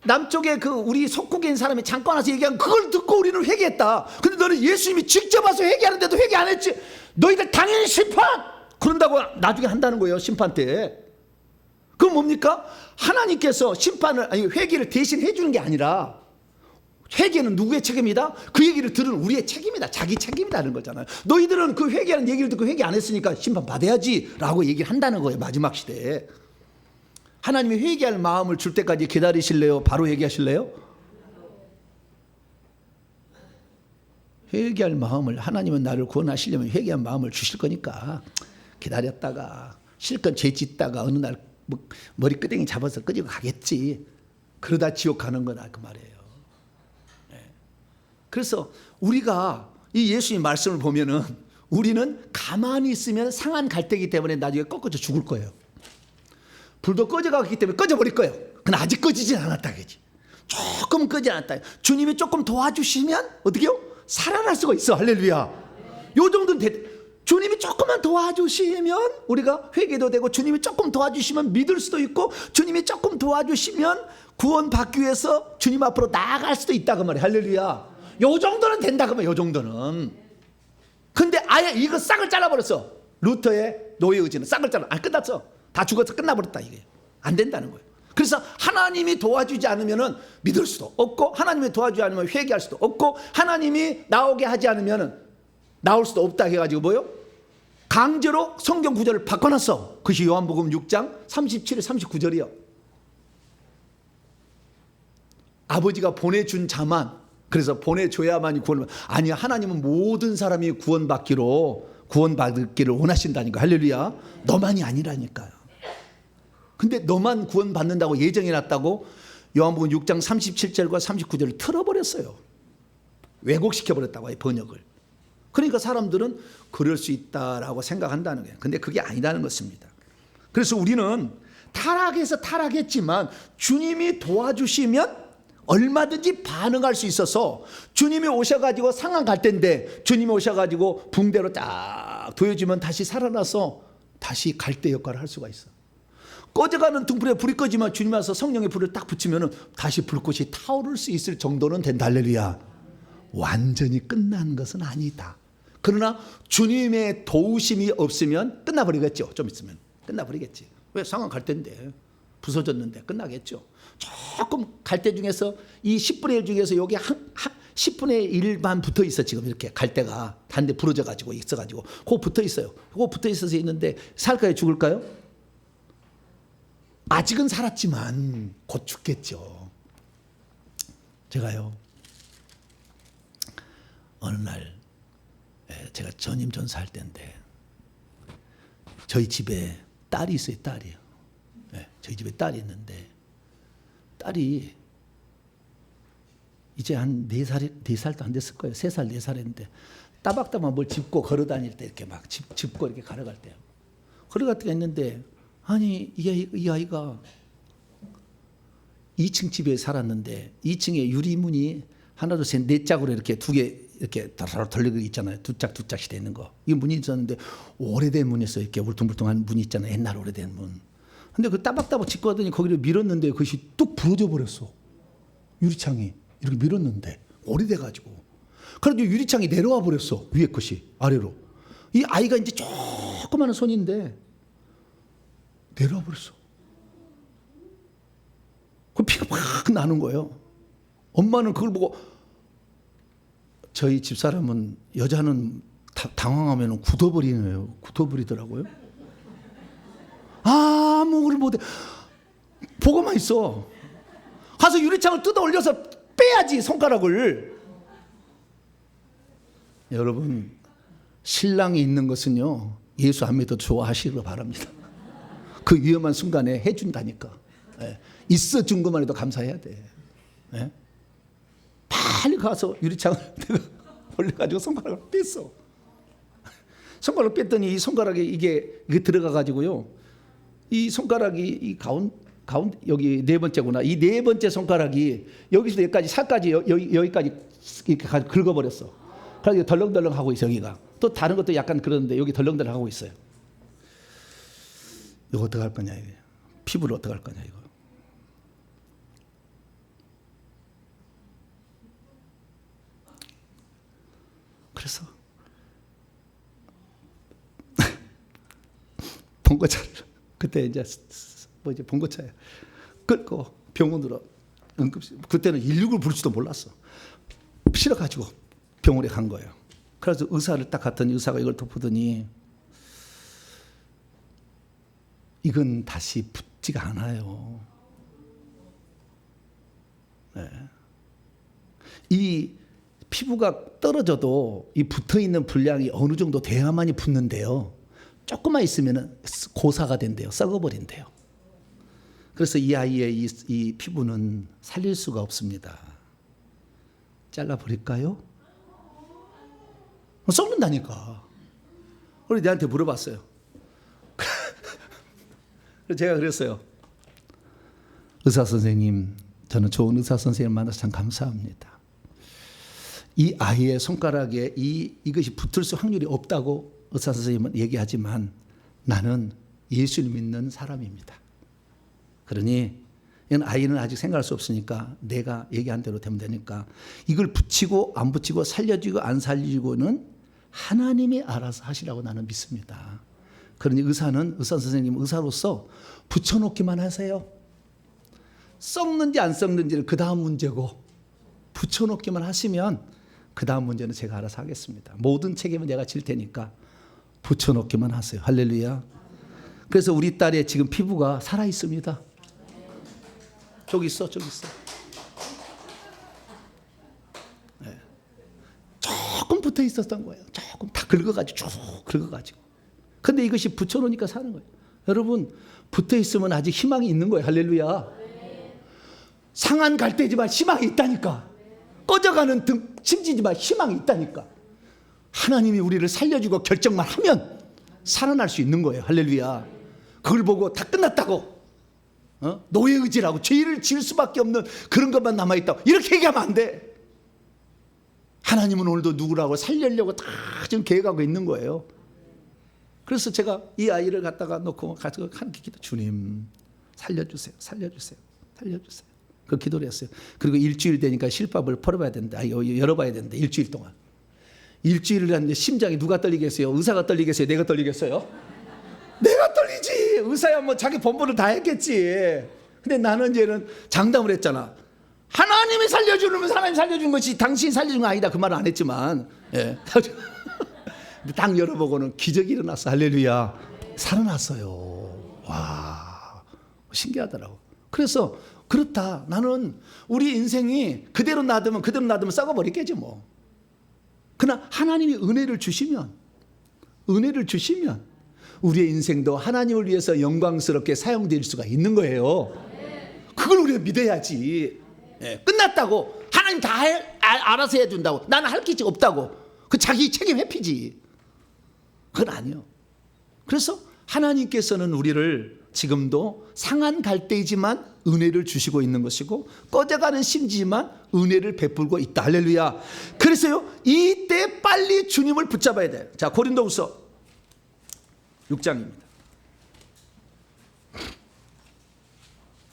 남쪽에 그 우리 속국에 있는 사람이 잠깐 와서 얘기한 그걸 듣고 우리는 회개했다. 근데 너는 예수님이 직접 와서 회개하는데도 회개 안 했지. 너희들 당연히 심판! 그런다고 나중에 한다는 거예요. 심판 때. 그건 뭡니까? 하나님께서 심판을, 아니 회개를 대신 해주는 게 아니라 회개는 누구의 책임이다? 그 얘기를 들은 우리의 책임이다. 자기 책임이라는 거잖아요. 너희들은 그 회개하는 얘기를 듣고 회개 안 했으니까 심판 받아야지 라고 얘기를 한다는 거예요. 마지막 시대에. 하나님이 회개할 마음을 줄 때까지 기다리실래요? 바로 회개하실래요? 회개할 마음을, 하나님은 나를 구원하시려면 회개한 마음을 주실 거니까 기다렸다가 실컷 죄 짓다가 어느 날 머리끄댕이 잡아서 끄지고 가겠지. 그러다 지옥 가는 거다 그 말이에요. 그래서 우리가 이 예수님 말씀을 보면은 우리는 가만히 있으면 상한 갈대이기 때문에 나중에 꺾어져 죽을 거예요. 불도 꺼져가기 때문에 꺼져버릴 거예요. 근데 아직 꺼지진 않았다 그지. 조금 꺼지지 않았다. 주님이 조금 도와주시면 어떻게 해요? 살아날 수가 있어. 할렐루야. 요 정도는 주님이 조금만 도와주시면 우리가 회개도 되고, 주님이 조금 도와주시면 믿을 수도 있고, 주님이 조금 도와주시면 구원받기 위해서 주님 앞으로 나아갈 수도 있다 그 말이에요. 할렐루야. 요 정도는 된다 그 말이에요. 요 정도는. 근데 아예 이거 싹을 잘라버렸어. 루터의 노예 의지는 싹을 잘라. 안 끝났어. 다 죽어서 끝나버렸다 이게. 안 된다는 거예요. 그래서 하나님이 도와주지 않으면 믿을 수도 없고, 하나님이 도와주지 않으면 회개할 수도 없고, 하나님이 나오게 하지 않으면 나올 수도 없다 해가지고 뭐요? 강제로 성경 구절을 바꿔놨어. 그것이 요한복음 6장 37절 39절이요. 아버지가 보내준 자만, 그래서 보내줘야만이 구원을, 아니 하나님은 모든 사람이 구원받기를 원하신다니까. 할렐루야. 너만이 아니라니까요. 근데 너만 구원받는다고 예정해놨다고 요한복음 6장 37절과 39절을 틀어버렸어요. 왜곡시켜버렸다고 해요, 번역을. 그러니까 사람들은 그럴 수 있다라고 생각한다는 거예요. 근데 그게 아니라는 것입니다. 그래서 우리는 타락해서 타락했지만 주님이 도와주시면 얼마든지 반응할 수 있어서, 주님이 오셔가지고 상한 갈 때인데 주님이 오셔가지고 붕대로 딱 보여주면 다시 살아나서 다시 갈대 역할을 할 수가 있어. 꺼져가는 등불에 불이 꺼지면 주님 와서 성령의 불을 딱 붙이면 다시 불꽃이 타오를 수 있을 정도는 된다. 할렐루야. 완전히 끝난 것은 아니다. 그러나 주님의 도우심이 없으면 끝나버리겠죠. 좀 있으면 끝나버리겠지. 왜? 상황 갈대인데 부서졌는데 끝나겠죠. 조금 갈대 중에서 이 10분의 1 중에서 여기 10분의 1만 붙어 있어. 지금 이렇게 갈대가 단데 부러져 가지고 있어가지고 그거 붙어 있어요. 그거 붙어 있어서 있는데 살까요? 죽을까요? 아직은 살았지만 곧 죽겠죠. 제가요 어느 날 제가 전임 전사할 때인데 저희 집에 딸이 있어요. 딸이요. 저희 집에 딸이 있는데 딸이 이제 한 4살도 안 됐을 거예요. 3살, 4살인데 따박따박 뭘 짚고 걸어 다닐 때 이렇게 막 짚고 이렇게 걸어갈 때요. 걸어갈 때가 있는데 아니 이 아이가 2층 집에 살았는데 2층에 유리문이 하나 둘 셋 네 짝으로 이렇게 두 개 이렇게 돌리고 있잖아요. 두 짝씩 돼 있는 거. 이 문이 있었는데 오래된 문이었어요. 이렇게 울퉁불퉁한 문이 있잖아요. 옛날 오래된 문. 근데 그 따박따박 짚고 하더니 거기를 밀었는데 그것이 뚝 부러져 버렸어. 유리창이 이렇게 밀었는데 오래돼가지고. 그래도 유리창이 내려와 버렸어. 위에 것이 아래로. 이 아이가 이제 조그마한 손인데 내려와 버렸어. 그 피가 막 나는 거예요. 엄마는 그걸 보고 저희 집사람은 여자는 당황하면 굳어버리는 거예요. 굳어버리더라고요. 아무걸 못해. 보고만 있어. 가서 유리창을 뜯어 올려서 빼야지 손가락을. 여러분 신랑이 있는 것은요 예수 안 믿어도 좋아하시길 바랍니다. 그 위험한 순간에 해준다니까. 있어준 것만 해도 감사해야 돼. 빨리 가서 유리창을 올려가지고 손가락을 뺐어. 손가락을 뺐더니 이 손가락에 이게 들어가가지고요. 이 손가락이 이 가운데 여기 네 번째구나. 이 네 번째 손가락이 여기서 여기까지 살까지 여기까지 이렇게 긁어버렸어. 그래서 덜렁덜렁 하고 있어. 여기가 또 다른 것도 약간 그러는데 여기 덜렁덜렁 하고 있어요. 이거 어떻게 할 거냐 이게. 피부를 어떻게 할 거냐 이거. 그래서 봉고차를 그때 이제 뭐지 봉고차에 끌고 병원으로 응급실. 그때는 119를 부를지도 몰랐어. 실어가지고 병원에 간 거예요. 그래서 의사를 딱 갔더니 의사가 이걸 덮으더니 이건 다시 붙지가 않아요. 이 피부가 떨어져도 이 붙어있는 분량이 어느 정도 돼야만이 붙는데요. 조금만 있으면 고사가 된대요. 썩어버린대요. 그래서 이 아이의 이 피부는 살릴 수가 없습니다. 잘라버릴까요? 썩는다니까. 그래서 내한테 물어봤어요. 그래서 제가 그랬어요. 의사 선생님, 저는 좋은 의사 선생님을 만나서 참 감사합니다. 이 아이의 손가락에 이것이 붙을 수 확률이 없다고 의사 선생님은 얘기하지만 나는 예수를 믿는 사람입니다. 그러니 이건 아이는 아직 생각할 수 없으니까 내가 얘기한 대로 되면 되니까 이걸 붙이고 안 붙이고 살려주고 안 살리고는 하나님이 알아서 하시라고 나는 믿습니다. 그러니 의사 선생님 의사로서 붙여놓기만 하세요. 썩는지 안 썩는지는 그 다음 문제고 붙여놓기만 하시면 그 다음 문제는 제가 알아서 하겠습니다. 모든 책임은 내가 질 테니까 붙여놓기만 하세요. 할렐루야. 그래서 우리 딸의 지금 피부가 살아있습니다. 저기 있어. 네. 조금 붙어 있었던 거예요. 조금 다 긁어가지고 쭉 긁어가지고. 근데 이것이 붙여놓으니까 사는 거예요. 여러분 붙어 있으면 아직 희망이 있는 거예요. 할렐루야. 상한 갈대지만 희망이 있다니까. 꺼져가는 등 침지지만 희망이 있다니까. 하나님이 우리를 살려주고 결정만 하면 살아날 수 있는 거예요. 할렐루야. 그걸 보고 다 끝났다고 노예 의지라고 죄를 지을 수밖에 없는 그런 것만 남아있다고 이렇게 얘기하면 안 돼. 하나님은 오늘도 누구라고 살리려고 다 지금 계획하고 있는 거예요. 그래서 제가 이 아이를 갖다가 놓고 가서 함께 기도, 주님 살려주세요, 살려주세요, 살려주세요. 그 기도를 했어요. 그리고 일주일 되니까 실밥을 풀어봐야 된다, 열어봐야 된다. 일주일 동안. 일주일을 했는데 심장이 누가 떨리겠어요? 의사가 떨리겠어요? 내가 떨리겠어요? 내가 떨리지. 의사야 뭐 자기 본분을 다 했겠지. 근데 나는 이제는 장담을 했잖아. 하나님이 살려주면 하나님 살려준 것이 당신이 살려준 거 아니다. 그 말은 안 했지만, 예. 딱 열어보고는 기적이 일어났어. 할렐루야. 살아났어요. 와, 신기하더라고. 그래서 그렇다. 나는 우리 인생이 그대로 놔두면 썩어버리겠지 뭐. 그러나 하나님이 은혜를 주시면 우리의 인생도 하나님을 위해서 영광스럽게 사용될 수가 있는 거예요. 그걸 우리가 믿어야지. 예, 끝났다고 하나님 다 알아서 해준다고 나는 할 게 없다고 그 자기 책임 회피지. 그건 아니요. 그래서 하나님께서는 우리를 지금도 상한 갈대이지만 은혜를 주시고 있는 것이고 꺼져가는 심지지만 은혜를 베풀고 있다. 할렐루야. 그래서요 이때 빨리 주님을 붙잡아야 돼요. 자, 고린도후서 6장입니다.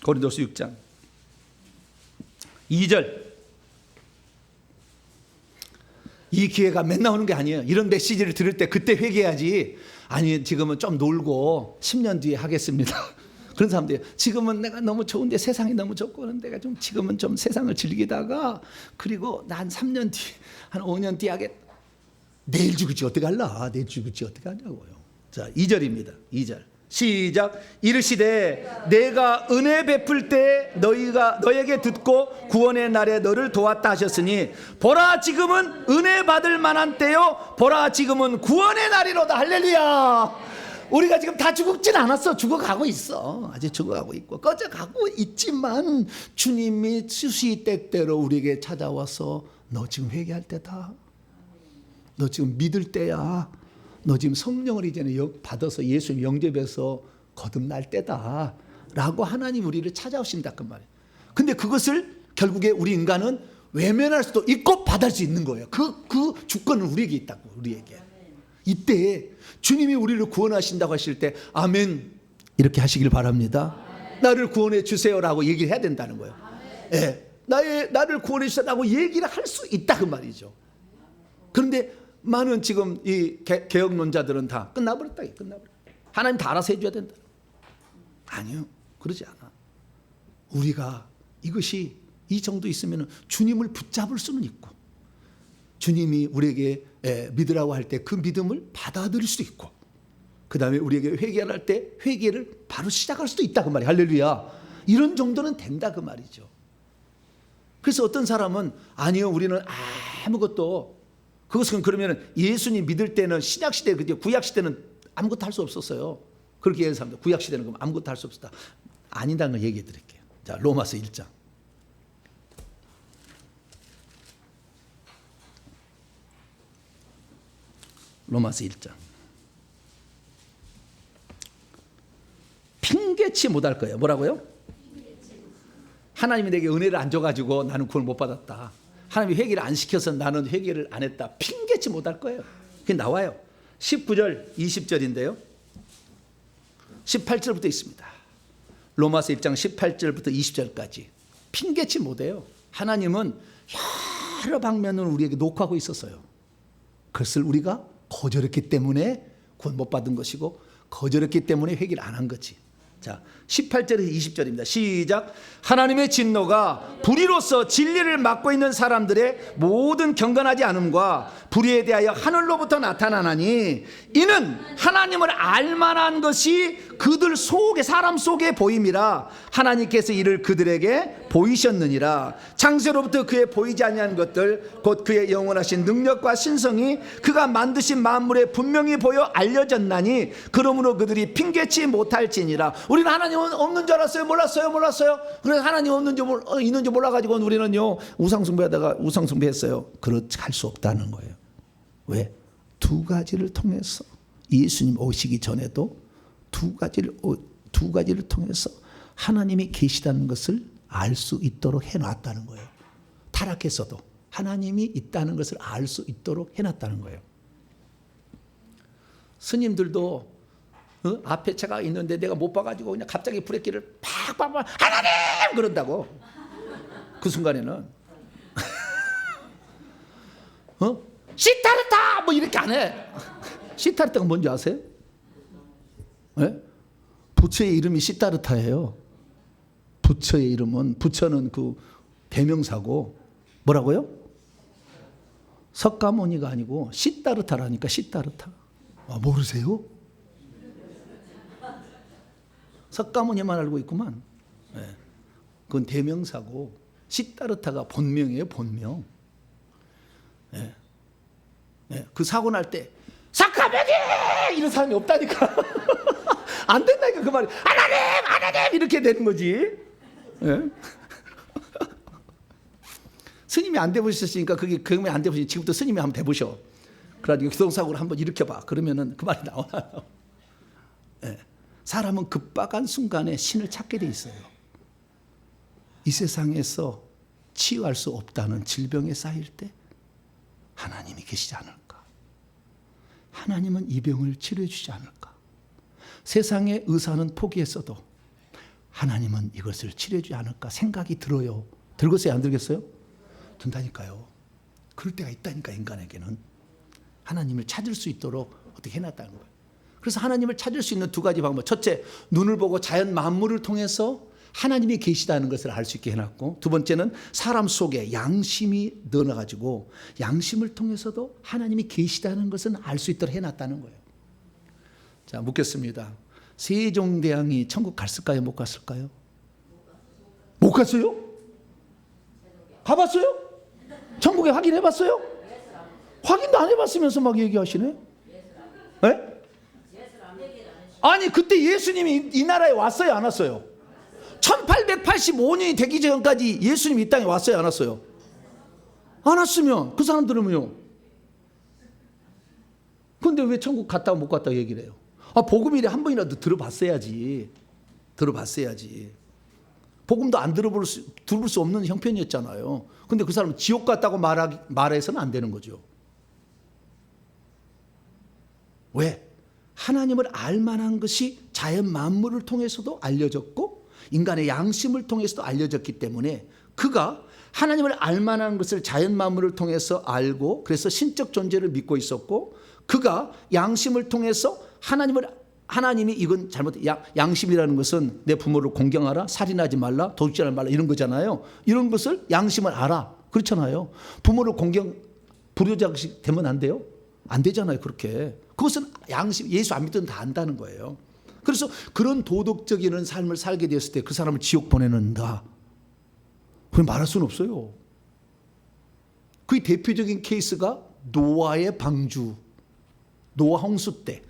고린도후서 6장 2절. 이 기회가 맨날 오는 게 아니에요. 이런 메시지를 들을 때 그때 회개해야지. 아니 지금은 좀 놀고 10년 뒤에 하겠습니다. 그런 사람들이 지금은 내가 너무 좋은데 세상이 너무 좋고 그런데 내가 좀 지금은 좀 세상을 즐기다가 그리고 난 3년 뒤 한 5년 뒤에 하겠다. 내일 죽을지 어떻게 할라. 내일 죽을지 어떻게 하냐고요. 자, 2절입니다. 2절 시작. 이르시되 내가 은혜 베풀 때 너에게 듣고 구원의 날에 너를 도왔다 하셨으니 보라 지금은 은혜 받을 만한 때요 보라 지금은 구원의 날이로다. 할렐루야. 우리가 지금 다 죽진 않았어. 죽어가고 있어. 아직 죽어가고 있고 꺼져가고 있지만 주님이 수시때때로 우리에게 찾아와서 너 지금 회개할 때다. 너 지금 믿을 때야. 너 지금 성령을 이제는 받아서 예수님 영접해서 거듭날 때다 라고 하나님 우리를 찾아오신다 그 말이에요. 근데 그것을 결국에 우리 인간은 외면할 수도 있고 받을 수 있는 거예요. 그 주권은 우리에게 있다고. 우리에게. 이때 주님이 우리를 구원하신다고 하실 때 아멘 이렇게 하시길 바랍니다. 나를 구원해 주세요라고 얘기를 해야 된다는 거예요. 예, 나를 구원해 주세요라고 얘기를 할 수 있다 그 말이죠. 그런데 많은 지금 이 개혁론자들은 다 끝나버렸다. 하나님 다 알아서 해줘야 된다. 아니요, 그러지 않아. 우리가 이것이 이 정도 있으면 주님을 붙잡을 수는 있고 주님이 우리에게 믿으라고 할 때 그 믿음을 받아들일 수도 있고 그 다음에 우리에게 회개를 할 때 회개를 바로 시작할 수도 있다 그 말이에요. 할렐루야. 이런 정도는 된다 그 말이죠. 그래서 어떤 사람은 아니요 우리는 아무것도 그것은 그러면 예수님 믿을 때는 신약시대 구약시대는 아무것도 할 수 없었어요. 그렇게 얘기하는 사람들 구약시대는 그럼 아무것도 할 수 없었다. 아니다는 걸 얘기해 드릴게요. 자, 로마서 1장 로마서 1장 핑계치 못할 거예요. 뭐라고요? 하나님이 내게 은혜를 안 줘가지고 나는 구원 못 받았다. 하나님이 회개를 안 시켜서 나는 회개를 안 했다. 핑계치 못할 거예요. 그게 나와요. 19절 20절인데요 18절부터 있습니다. 로마서 1장 18절부터 20절까지 핑계치 못해요. 하나님은 여러 방면으로 우리에게 녹화하고 있었어요. 그것을 우리가 거절했기 때문에 구원 못 받은 것이고 거절했기 때문에 회개를 안 한 거지. 자, 18절에서 20절입니다. 시작. 하나님의 진노가 불의로서 진리를 막고 있는 사람들의 모든 경건하지 않음과 불의에 대하여 하늘로부터 나타나나니 이는 하나님을 알만한 것이 그들 속에 사람 속에 보임이라 하나님께서 이를 그들에게 보이셨느니라. 창세로부터 그의 보이지 아니한 것들 곧 그의 영원하신 능력과 신성이 그가 만드신 만물에 분명히 보여 알려졌나니 그러므로 그들이 핑계치 못할지니라. 우리는 하나님은 없는 줄 알았어요? 몰랐어요? 그래서 하나님 있는지 몰라가지고 우리는요 우상숭배하다가 우상숭배했어요. 그렇게 할 수 없다는 거예요. 왜? 두 가지를 통해서 예수님 오시기 전에도 두 가지를 통해서 하나님이 계시다는 것을 알 수 있도록 해놨다는 거예요. 타락했어도 하나님이 있다는 것을 알 수 있도록 해놨다는 거예요. 스님들도 앞에 차가 있는데 내가 못 봐가지고 그냥 갑자기 브레이크를 팍 밟아 하나님 그런다고. 그 순간에는 시타르타 뭐 이렇게 안 해. 시타르타가 뭔지 아세요? 네? 부처의 이름이 시타르타예요. 부처의 이름은, 부처는 그 대명사고, 뭐라고요? 석가모니가 아니고 시타르타라니까. 시타르타. 아, 모르세요? 석가모니만 알고 있구만. 네. 그건 대명사고 시타르타가 본명이에요. 본명. 네. 네. 그 사고 날 때 석가모니 이런 사람이 없다니까. 안 된다니까 그 말이. 하나님 이렇게 되는 거지. 네. 스님이 안 돼보셨으니까 그게 그러면 안 돼보시니 지금부터 스님이 한번 돼보셔. 그래가지고 교통사고를 한번 일으켜봐. 그러면은 그 말이 나와요. 네. 사람은 급박한 순간에 신을 찾게 돼 있어요. 이 세상에서 치유할 수 없다는 질병에 쌓일 때 하나님이 계시지 않을까? 하나님은 이 병을 치료해 주지 않을까? 세상의 의사는 포기했어도 하나님은 이것을 치료해 주지 않을까 생각이 들어요. 들겠어요? 안 들겠어요? 든다니까요. 그럴 때가 있다니까. 인간에게는 하나님을 찾을 수 있도록 어떻게 해놨다는 거예요. 그래서 하나님을 찾을 수 있는 두 가지 방법. 첫째, 눈을 보고 자연 만물을 통해서 하나님이 계시다는 것을 알 수 있게 해놨고, 두 번째는 사람 속에 양심이 넣어가지고 양심을 통해서도 하나님이 계시다는 것은 알 수 있도록 해놨다는 거예요. 자, 묻겠습니다. 세종대왕이 천국 갔을까요? 못 갔을까요? 못 갔어요? 가봤어요? 천국에 확인해봤어요? 확인도 안 해봤으면서 막 얘기하시네? 네? 아니 그때 예수님이 이 나라에 왔어요? 안 왔어요? 1885년이 되기 전까지 예수님이 이 땅에 왔어요? 안 왔어요? 안 왔으면 그 사람들은요? 근데 왜 천국 갔다가 못 갔다고 얘기를 해요? 아, 복음이래 한 번이라도 들어봤어야지. 들어봤어야지. 복음도 안 들을 수 없는 형편이었잖아요. 근데 그 사람은 지옥 갔다고 말해서는 안 되는 거죠. 왜? 하나님을 알만한 것이 자연 만물을 통해서도 알려졌고 인간의 양심을 통해서도 알려졌기 때문에 그가 하나님을 알만한 것을 자연 만물을 통해서 알고 그래서 신적 존재를 믿고 있었고 그가 양심을 통해서 하나님이 이건 잘못된 양심이라는 것은 내 부모를 공경하라, 살인하지 말라, 도둑질하지 말라 이런 거잖아요. 이런 것을 양심을 알아. 그렇잖아요. 부모를 불효자식 되면 안 돼요? 안 되잖아요. 그렇게. 그것은 양심, 예수 안 믿든 다 안다는 거예요. 그래서 그런 도덕적인 삶을 살게 되었을 때 그 사람을 지옥 보내는다. 그걸 말할 수는 없어요. 그 대표적인 케이스가 노아의 방주, 노아 홍수 때.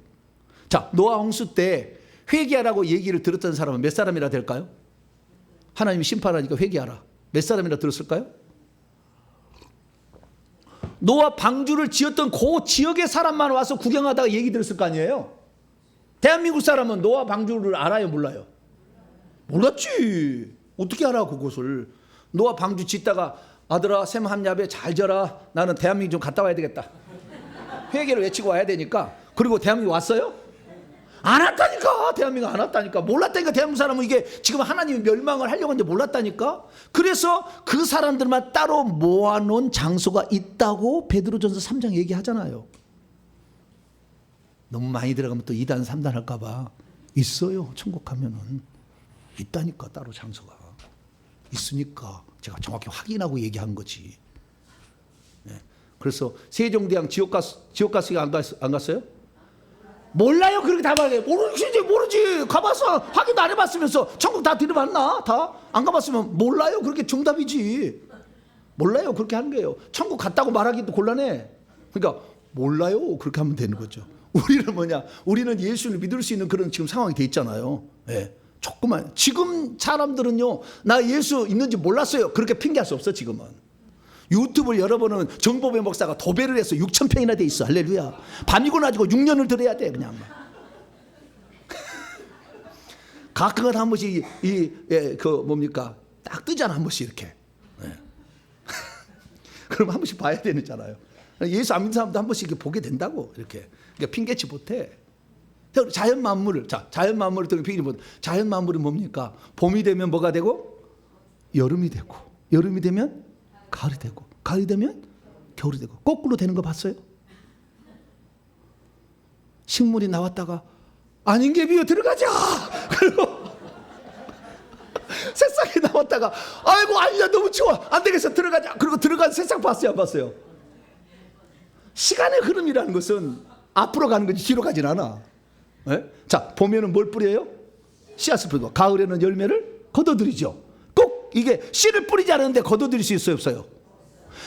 자, 노아 홍수 때 회개하라고 얘기를 들었던 사람은 몇 사람이나 될까요? 하나님이 심판하니까 회개하라. 몇 사람이나 들었을까요? 노아 방주를 지었던 그 지역의 사람만 와서 구경하다가 얘기 들었을 거 아니에요? 대한민국 사람은 노아 방주를 알아요? 몰라요? 몰랐지. 어떻게 알아 그곳을. 노아 방주 짓다가 아들아 샘 한 얍에 잘 져라. 나는 대한민국 좀 갔다 와야 되겠다. 회개를 외치고 와야 되니까. 그리고 대한민국 왔어요? 안 왔다니까. 대한민국 안 왔다니까. 몰랐다니까. 대한민국 사람은 이게 지금 하나님이 멸망을 하려고 하는데 몰랐다니까. 그래서 그 사람들만 따로 모아놓은 장소가 있다고 베드로전서 3장 얘기하잖아요. 너무 많이 들어가면 또 2단 3단 할까 봐. 있어요. 천국 가면은. 있다니까 따로 장소가. 있으니까 제가 정확히 확인하고 얘기한 거지. 네. 그래서 세종대왕 지옥 갔어요? 안 갔어요? 몰라요. 그렇게 다 말해. 모르지. 가봐서 확인도 안 해봤으면서 천국 다 들어봤나? 다? 안 가봤으면 몰라요. 그렇게 정답이지. 몰라요. 그렇게 하는 거예요. 천국 갔다고 말하기도 곤란해. 그러니까 몰라요. 그렇게 하면 되는 거죠. 우리는 뭐냐? 우리는 예수를 믿을 수 있는 그런 지금 상황이 돼 있잖아요. 네. 조금만. 지금 사람들은요. 나 예수 있는지 몰랐어요. 그렇게 핑계할 수 없어 지금은. 유튜브를 열어보는 정보배 목사가 도배를 해서 6,000편이나 돼 있어. 할렐루야. 밤이고 낮이고 6년을 들어야 돼 그냥. 가끔가다 한 번씩 딱 뜨잖아 한 번씩 이렇게. 네. 그럼 한 번씩 봐야 되잖아요. 예수 안 믿는 사람도 한 번씩 이렇게 보게 된다고 이렇게. 그러니까 핑계치 못해. 자연 만물을 통해 핑계치 못해. 자연 만물이 뭡니까? 봄이 되면 뭐가 되고 여름이 되고, 여름이 되면 가을이 되고, 가을이 되면 겨울이 되고. 거꾸로 되는 거 봤어요? 식물이 나왔다가 아닌 게 비어 들어가자. 그리고 새싹이 나왔다가 아이고 아니야 너무 추워 안 되겠어 들어가자. 그리고 들어간 새싹 봤어요 안 봤어요? 시간의 흐름이라는 것은 앞으로 가는 거지 뒤로 가진 않아. 네? 자 봄에는 뭘 뿌려요? 씨앗을 뿌리고 가을에는 열매를 거둬들이죠. 꼭 이게 씨를 뿌리지 않았는데 거둬들일 수 있어요 없어요?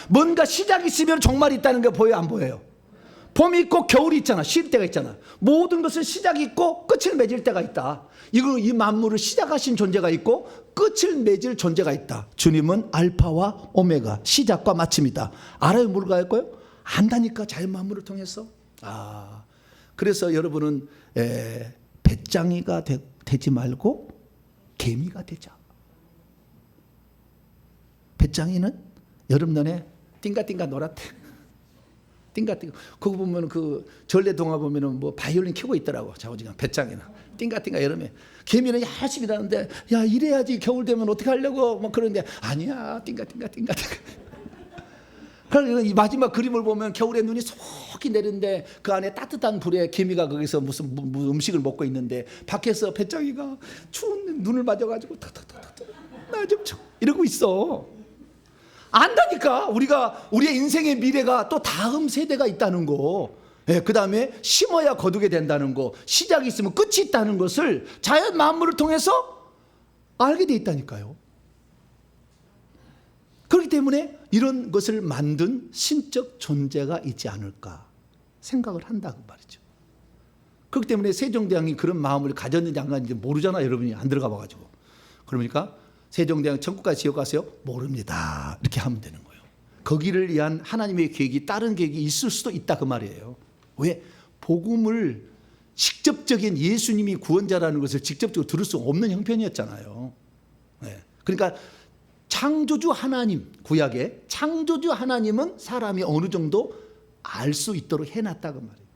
뭔가 시작이 있으면 종말이 있다는 게 보여요 안 보여요? 봄이 있고 겨울이 있잖아. 쉴 때가 있잖아. 모든 것은 시작이 있고 끝을 맺을 때가 있다. 이 만물을 시작하신 존재가 있고 끝을 맺을 존재가 있다. 주님은 알파와 오메가 시작과 마침이다. 알아요? 모르고 거예요? 안다니까 자연 만물을 통해서. 그래서 여러분은 배짱이가 되지 말고 개미가 되자. 배짱이는 여름 내내 띵가띵가 놀았대. 띵가띵가. 그거 보면 그 전래동화 보면은 뭐 바이올린 켜고 있더라고. 자오지간 배짱이나 띵가띵가 여름에. 개미는 열심히 다는데 야 이래야지 겨울 되면 어떻게 하려고 뭐 그러는데 아니야 띵가띵가. 그러니까 이 마지막 그림을 보면 겨울에 눈이 속히 내리는데 그 안에 따뜻한 불에 개미가 거기서 무슨 음식을 먹고 있는데 밖에서 배짱이가 추운 눈을 맞아가지고 나 좀 쳐 이러고 있어. 안다니까. 우리의 인생의 미래가 또 다음 세대가 있다는 거. 그 다음에 심어야 거두게 된다는 거. 시작이 있으면 끝이 있다는 것을 자연 만물을 통해서 알게 돼 있다니까요. 그렇기 때문에 이런 것을 만든 신적 존재가 있지 않을까 생각을 한다고 말이죠. 그렇기 때문에 세종대왕이 그런 마음을 가졌는지 안 가졌는지 모르잖아요. 여러분이 안 들어가 봐가지고. 그러니까 세종대왕 천국까지 지옥 가세요? 모릅니다. 이렇게 하면 되는 거예요. 거기를 위한 하나님의 계획이 다른 계획이 있을 수도 있다 그 말이에요. 왜? 복음을 직접적인 예수님이 구원자라는 것을 직접적으로 들을 수 없는 형편이었잖아요. 네. 그러니까 창조주 하나님, 구약의 창조주 하나님은 사람이 어느 정도 알 수 있도록 해놨다 그 말이에요.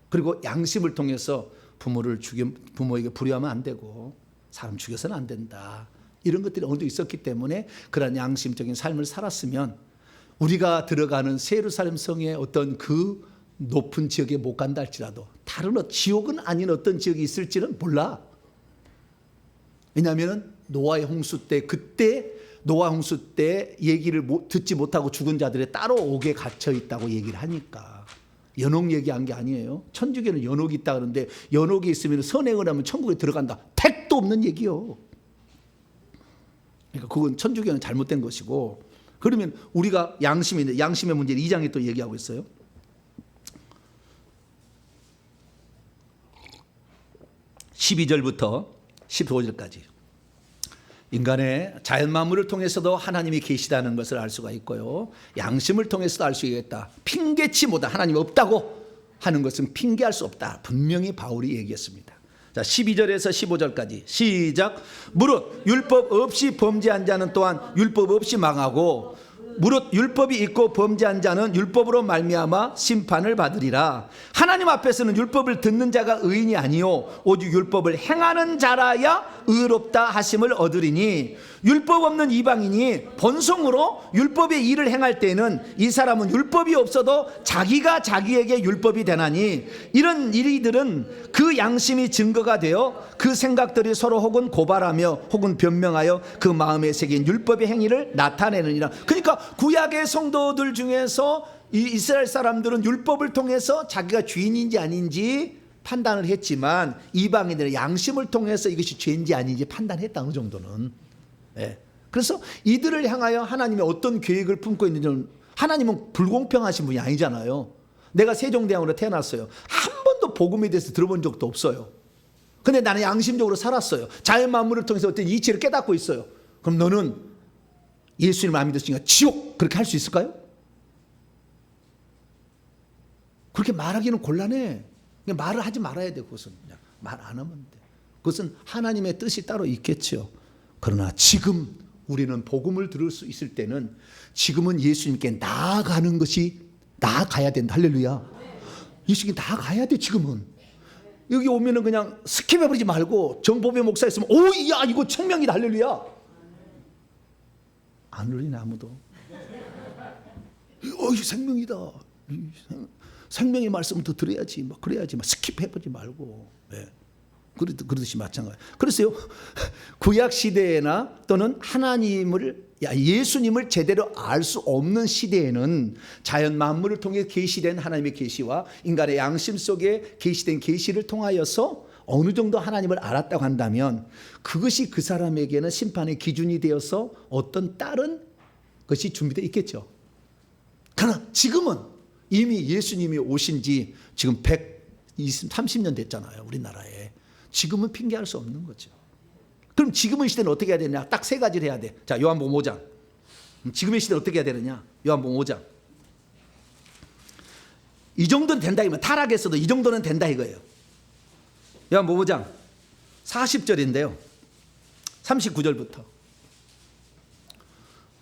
그리고 양심을 통해서 부모에게 불효하면 안 되고 사람 죽여서는 안 된다. 이런 것들이 어느 정도 있었기 때문에 그런 양심적인 삶을 살았으면 우리가 들어가는 예루살렘 성의 어떤 그 높은 지역에 못 간다 할지라도 다른 지옥은 아닌 어떤 지역이 있을지는 몰라. 왜냐하면 노아의 홍수 때 그때 노아 홍수 때 얘기를 듣지 못하고 죽은 자들이 따로 옥에 갇혀 있다고 얘기를 하니까. 연옥 얘기한 게 아니에요. 천주교는 연옥이 있다 그러는데 연옥이 있으면 선행을 하면 천국에 들어간다. 택도 없는 얘기요. 그러니까 그건 천주교는 잘못된 것이고. 그러면 우리가 양심의 문제는 2장에 또 얘기하고 있어요. 12절부터 15절까지 인간의 자연 만물을 통해서도 하나님이 계시다는 것을 알 수가 있고요. 양심을 통해서도 알 수 있겠다. 핑계치 못한 하나님 없다고 하는 것은 핑계할 수 없다. 분명히 바울이 얘기했습니다. 자, 12절에서 15절까지 시작. 무릇 율법 없이 범죄한 자는 또한 율법 없이 망하고 무릇 율법이 있고 범죄한 자는 율법으로 말미암아 심판을 받으리라. 하나님 앞에서는 율법을 듣는 자가 의인이 아니요 오직 율법을 행하는 자라야 의롭다 하심을 얻으리니 율법 없는 이방인이 본성으로 율법의 일을 행할 때에는 이 사람은 율법이 없어도 자기가 자기에게 율법이 되나니 이런 일들은 그 양심이 증거가 되어 그 생각들이 서로 혹은 고발하며 혹은 변명하여 그 마음에 새긴 율법의 행위를 나타내느니라. 그러니까 구약의 성도들 중에서 이 이스라엘 사람들은 율법을 통해서 자기가 죄인인지 아닌지 판단을 했지만 이방인들은 양심을 통해서 이것이 죄인지 아닌지 판단했다. 어느 정도는. 네. 그래서 이들을 향하여 하나님이 어떤 계획을 품고 있는지는 하나님은 불공평하신 분이 아니잖아요. 내가 세종대왕으로 태어났어요. 한 번도 복음에 대해서 들어본 적도 없어요. 근데 나는 양심적으로 살았어요. 자연 만물을 통해서 어떤 이치를 깨닫고 있어요. 그럼 너는 예수님을 안 믿었으니까 지옥 그렇게 할 수 있을까요? 그렇게 말하기는 곤란해. 그냥 말을 하지 말아야 돼. 그것은 그냥 말 안 하면 돼. 그것은 하나님의 뜻이 따로 있겠죠. 그러나 지금 우리는 복음을 들을 수 있을 때는 지금은 예수님께 나아가는 것이 나아가야 된다. 할렐루야. 이 시기 다 가야 돼. 지금은 여기 오면은 그냥 스킵해버리지 말고 정보배 목사 있으면 오야 이거 청명이다 할렐루야. 안 울리네 아무도. 이 생명이다. 생명의 말씀을 더 들어야지. 막 그래야지. 막 스킵해버리지 말고. 네. 그러듯이 마찬가지. 그래서요 구약 시대나 또는 예수님을 제대로 알 수 없는 시대에는 자연 만물을 통해 계시된 하나님의 계시와 인간의 양심 속에 계시된 계시를 통하여서 어느 정도 하나님을 알았다고 한다면 그것이 그 사람에게는 심판의 기준이 되어서 어떤 다른 것이 준비되어 있겠죠. 그러나 지금은 이미 예수님이 오신 지 지금 130년 됐잖아요. 우리나라에. 지금은 핑계할 수 없는 거죠. 그럼 지금의 시대는 어떻게 해야 되냐? 딱 세 가지를 해야 돼. 자, 요한복음 5장. 지금의 시대는 어떻게 해야 되느냐? 요한복음 5장. 이 정도는 된다 이면 타락했어도 이 정도는 된다 이거예요. 요한복음 5장 40절인데요. 39절부터.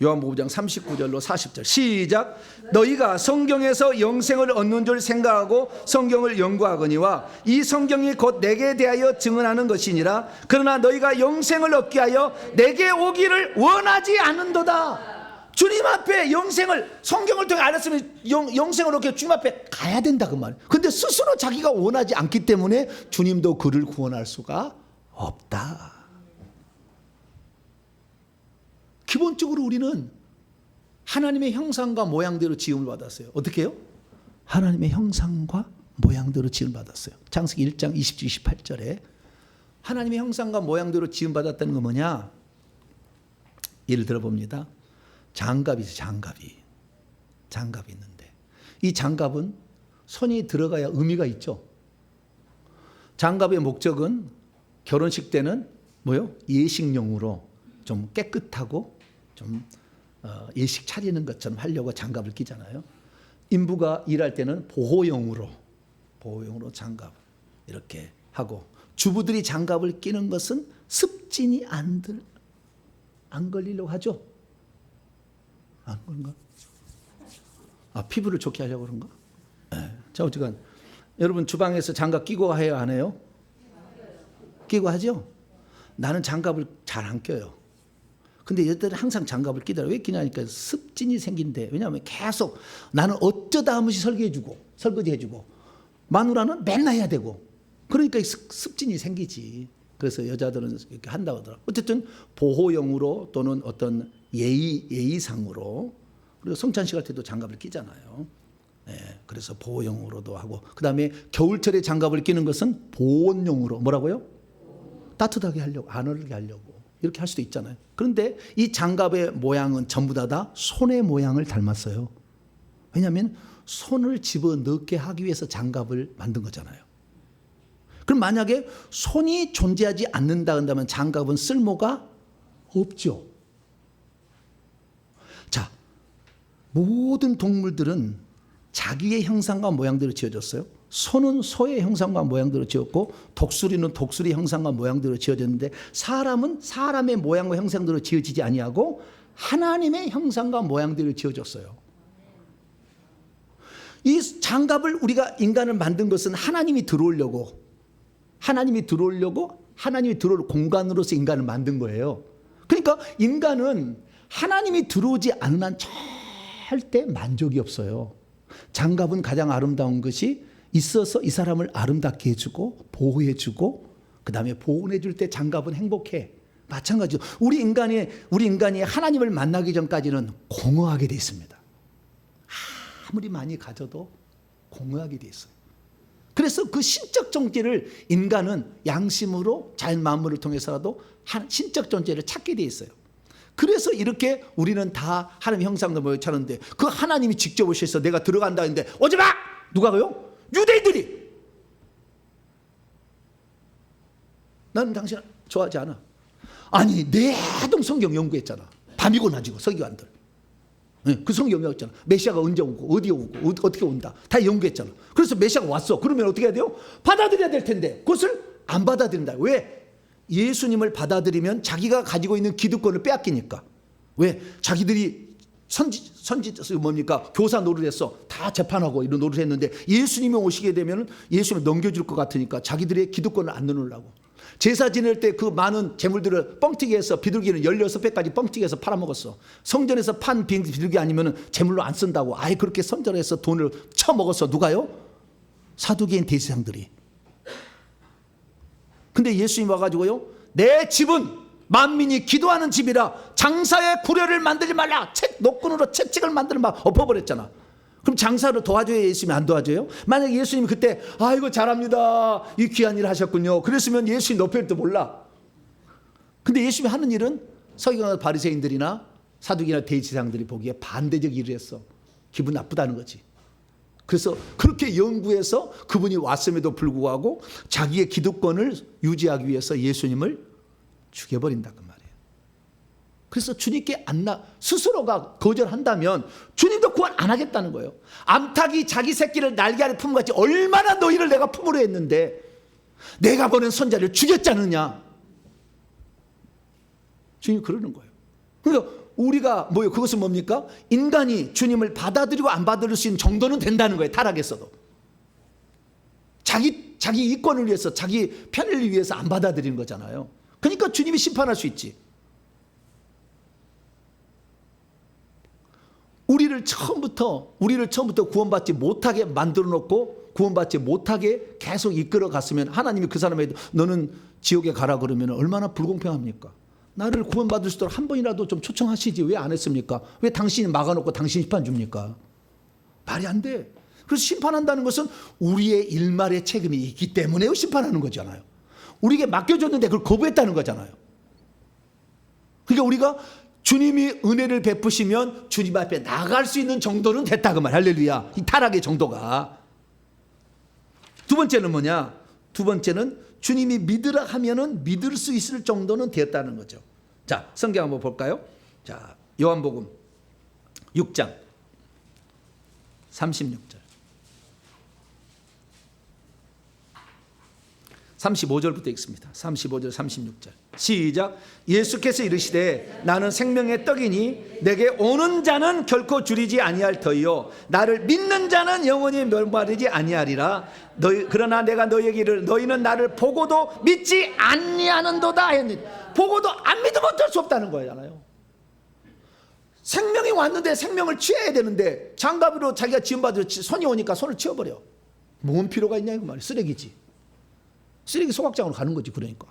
요한복음 5장 39절로 40절 시작. 너희가 성경에서 영생을 얻는 줄 생각하고 성경을 연구하거니와 이 성경이 곧 내게 대하여 증언하는 것이니라. 그러나 너희가 영생을 얻게 하여 내게 오기를 원하지 않는도다. 주님 앞에 영생을 성경을 통해 알았으면 영생을 얻게 주님 앞에 가야 된다 그 말. 근데 스스로 자기가 원하지 않기 때문에 주님도 그를 구원할 수가 없다. 기본적으로 우리는 하나님의 형상과 모양대로 지음을 받았어요. 어떻게 해요? 하나님의 형상과 모양대로 지음을 받았어요. 창세기 1장 20절 28절에 하나님의 형상과 모양대로 지음 받았다는 건 뭐냐? 예를 들어봅니다. 장갑이 있어요. 장갑이 있는데 이 장갑은 손이 들어가야 의미가 있죠. 장갑의 목적은 결혼식 때는 뭐요? 예식용으로 좀 깨끗하고 좀 예식 차리는 것처럼 하려고 장갑을 끼잖아요. 인부가 일할 때는 보호용으로 장갑 이렇게 하고 주부들이 장갑을 끼는 것은 습진이 안 걸리려고 하죠. 안 그런가? 피부를 좋게 하려고 그런가? 네. 자, 어쨌든 여러분 주방에서 장갑 끼고 해요, 안 해요? 끼고 하죠? 나는 장갑을 잘 안 껴요. 근데 여자들은 항상 장갑을 끼더라. 왜 끼냐니까 습진이 생긴대. 왜냐하면 계속 나는 어쩌다 한 번씩 설거지해주고 마누라는 맨날 해야 되고 그러니까 습진이 생기지. 그래서 여자들은 이렇게 한다고 하더라고요. 어쨌든 보호용으로 또는 어떤 예의상으로 그리고 성찬식 할 때도 장갑을 끼잖아요. 네, 그래서 보호용으로도 하고 그 다음에 겨울철에 장갑을 끼는 것은 보온용으로 뭐라고요? 따뜻하게 하려고 안 얼게 하려고 이렇게 할 수도 있잖아요. 그런데 이 장갑의 모양은 전부 다 손의 모양을 닮았어요. 왜냐하면 손을 집어넣게 하기 위해서 장갑을 만든 거잖아요. 그럼 만약에 손이 존재하지 않는다 한다면 장갑은 쓸모가 없죠. 자, 모든 동물들은 자기의 형상과 모양대로 지어졌어요. 소는 소의 형상과 모양대로 지었고 독수리는 독수리 형상과 모양대로 지어졌는데 사람은 사람의 모양과 형상대로 지어지지 아니하고 하나님의 형상과 모양대로 지어졌어요. 이 장갑을 우리가 인간을 만든 것은 하나님이 들어올 공간으로서 인간을 만든 거예요. 그러니까 인간은 하나님이 들어오지 않는 한 절대 만족이 없어요. 장갑은 가장 아름다운 것이 있어서 이 사람을 아름답게 해주고 보호해주고 그 다음에 보호해줄 때 장갑은 행복해. 마찬가지로 우리 인간이 하나님을 만나기 전까지는 공허하게 돼 있습니다. 아무리 많이 가져도 공허하게 돼 있어요. 그래서 그 신적 존재를 인간은 양심으로 자연 만물을 통해서라도 신적 존재를 찾게 돼 있어요. 그래서 이렇게 우리는 다 하나님의 형상도 모여 찾는데 그 하나님이 직접 오셔서 내가 들어간다 했는데 오지 마! 누가 그요? 유대인들이. 나는 당신 좋아하지 않아. 아니 내동 성경 연구했잖아. 밤이고 낮이고 서기관들. 그 성경 연구했잖아. 메시아가 언제 오고 어디에 오고 어떻게 온다 다 연구했잖아. 그래서 메시아가 왔어. 그러면 어떻게 해야 돼요? 받아들여야 될 텐데 그것을 안 받아들인다. 왜? 예수님을 받아들이면 자기가 가지고 있는 기득권을 빼앗기니까. 왜? 자기들이 선지 뭡니까? 교사 노릇했어. 다 재판하고 이런 노릇했는데 예수님이 오시게 되면 예수님을 넘겨줄 것 같으니까 자기들의 기득권을 안 넣으려고. 제사 지낼 때 그 많은 재물들을 뻥튀기해서 비둘기는 16배까지 뻥튀기해서 팔아먹었어. 성전에서 판 비둘기 아니면 재물로 안 쓴다고 아예 그렇게 선전해서 돈을 쳐먹었어. 누가요? 사두개인 대제사장들이. 근데 예수님 와가지고요, 내 집은 만민이 기도하는 집이라 장사의 구려를 만들지 말라. 노끈으로 채찍을 만드는 막 엎어버렸잖아. 그럼 장사를 도와줘야 예수님이 안 도와줘요? 만약 예수님이 그때 아이고 잘합니다, 이 귀한 일 하셨군요, 그랬으면 예수님 높일 때 몰라. 근데 예수님이 하는 일은 서기관과 바리새인들이나 사두개나 대제사장들이 보기에 반대적 일을 했어. 기분 나쁘다는 거지. 그래서 그렇게 연구해서 그분이 왔음에도 불구하고 자기의 기득권을 유지하기 위해서 예수님을 죽여버린다 그 말이에요. 그래서 주님께 스스로가 거절한다면 주님도 구원 안 하겠다는 거예요. 암탉이 자기 새끼를 날개 아래 품같이 얼마나 너희를 내가 품으려 했는데 내가 보낸 선자를 죽였지 않느냐. 주님이 그러는 거예요. 그러니까 우리가 그것은 뭡니까? 인간이 주님을 받아들이고 안 받아들일 수 있는 정도는 된다는 거예요. 타락에서도 자기 이권을 위해서, 자기 편의를 위해서 안 받아들이는 거잖아요. 그러니까 주님이 심판할 수 있지. 우리를 처음부터 구원받지 못하게 만들어 놓고 구원받지 못하게 계속 이끌어 갔으면 하나님이 그 사람에게 너는 지옥에 가라 그러면 얼마나 불공평합니까? 나를 구원받을 수 있도록 한 번이라도 좀 초청하시지 왜 안 했습니까? 왜 당신이 막아놓고 당신 심판 줍니까? 말이 안 돼. 그래서 심판한다는 것은 우리의 일말의 책임이 있기 때문에 심판하는 거잖아요. 우리에게 맡겨줬는데 그걸 거부했다는 거잖아요. 그러니까 우리가 주님이 은혜를 베푸시면 주님 앞에 나갈 수 있는 정도는 됐다 그 말. 할렐루야. 이 타락의 정도가. 두 번째는 뭐냐? 두 번째는 주님이 믿으라 하면은 믿을 수 있을 정도는 되었다는 거죠. 자, 성경 한번 볼까요? 자, 요한복음 6장 36절. 35절부터 읽습니다. 35절 36절 시작. 예수께서 이르시되 나는 생명의 떡이니 내게 오는 자는 결코 줄이지 아니할 터이요 나를 믿는 자는 영원히 멸망하지 아니하리라. 그러나 내가 너희에게 이르 너희는 나를 보고도 믿지 아니하는도다 했느니, 보고도 안 믿으면 어쩔 수 없다는 거잖아요. 생명이 왔는데 생명을 취해야 되는데 장갑으로 자기가 지원받을 손이 오니까 손을 치워버려. 뭔 필요가 있냐 이거 말이야. 쓰레기지. 쓰레기 소각장으로 가는 거지. 그러니까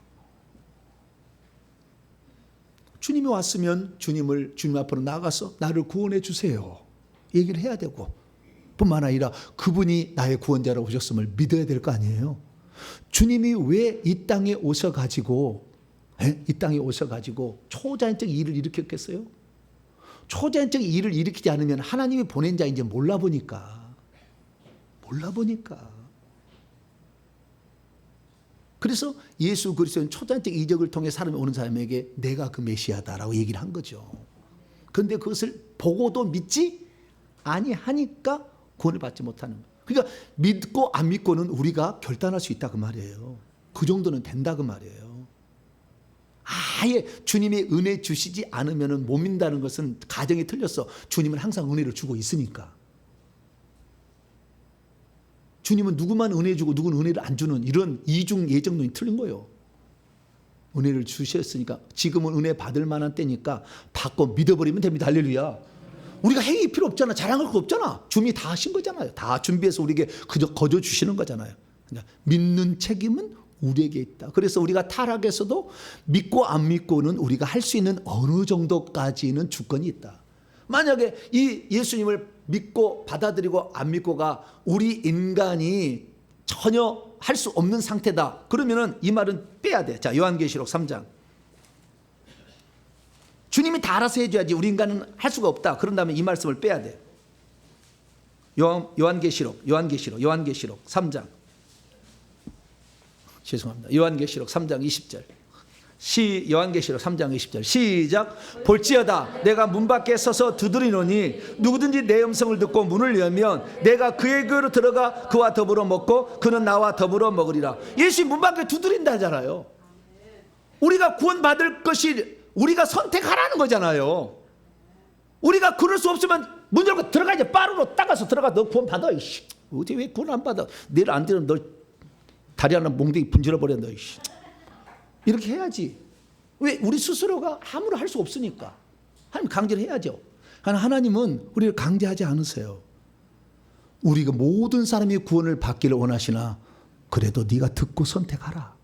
주님이 왔으면 주님 앞으로 나가서 나를 구원해 주세요 얘기를 해야 되고, 뿐만 아니라 그분이 나의 구원자라고 오셨음을 믿어야 될 거 아니에요. 주님이 왜 이 땅에 오셔가지고 초자연적 일을 일으켰겠어요? 초자연적 일을 일으키지 않으면 하나님이 보낸 자인지 몰라보니까. 그래서 예수 그리스도는 초자연적 이적을 통해 사람이 오는 사람에게 내가 그 메시아다라고 얘기를 한 거죠. 그런데 그것을 보고도 믿지 아니하니까 구원을 받지 못하는 거예요. 그러니까 믿고 안 믿고는 우리가 결단할 수 있다 그 말이에요. 그 정도는 된다 그 말이에요. 아예 주님의 은혜 주시지 않으면 못 믿는다는 것은 가정이 틀렸어. 주님은 항상 은혜를 주고 있으니까. 주님은 누구만 은혜 주고 누구는 은혜를 안 주는 이런 이중 예정론이 틀린 거예요. 은혜를 주셨으니까 지금은 은혜 받을 만한 때니까 받고 믿어버리면 됩니다. 할렐루야. 우리가 행위 필요 없잖아. 자랑할 거 없잖아. 주님이 다 하신 거잖아요. 다 준비해서 우리에게 그저 거저 주시는 거잖아요. 그러니까 믿는 책임은 우리에게 있다. 그래서 우리가 타락에서도 믿고 안 믿고는 우리가 할 수 있는 어느 정도까지는 주권이 있다. 만약에 이 예수님을 믿고 받아들이고 안 믿고가 우리 인간이 전혀 할 수 없는 상태다. 그러면은 이 말은 빼야 돼. 자, 요한계시록 3장. 주님이 다 알아서 해줘야지 우리 인간은 할 수가 없다. 그런다면 이 말씀을 빼야 돼. 요한계시록 3장. 죄송합니다. 요한계시록 3장 20절. 요한계시록 3장 20절 시작. 볼지어다 내가 문 밖에 서서 두드리노니 누구든지 내 음성을 듣고 문을 열면 내가 그에게로 들어가 그와 더불어 먹고 그는 나와 더불어 먹으리라. 예수님 문 밖에 두드린다잖아요. 우리가 구원받을 것이 우리가 선택하라는 거잖아요. 우리가 그럴 수 없으면 문 열고 들어가. 이제 빠르로 따가서 들어가. 너 구원 받아. 이씨. 어디 왜 구원 안 받아? 내일 안 되면 너 다리 하나 몽둥이 분질러 버려. 너 이씨. 이렇게 해야지. 왜? 우리 스스로가 아무로 할 수 없으니까. 하나님 강제를 해야죠. 하나님은 우리를 강제하지 않으세요. 우리가 모든 사람이 구원을 받기를 원하시나 그래도 네가 듣고 선택하라.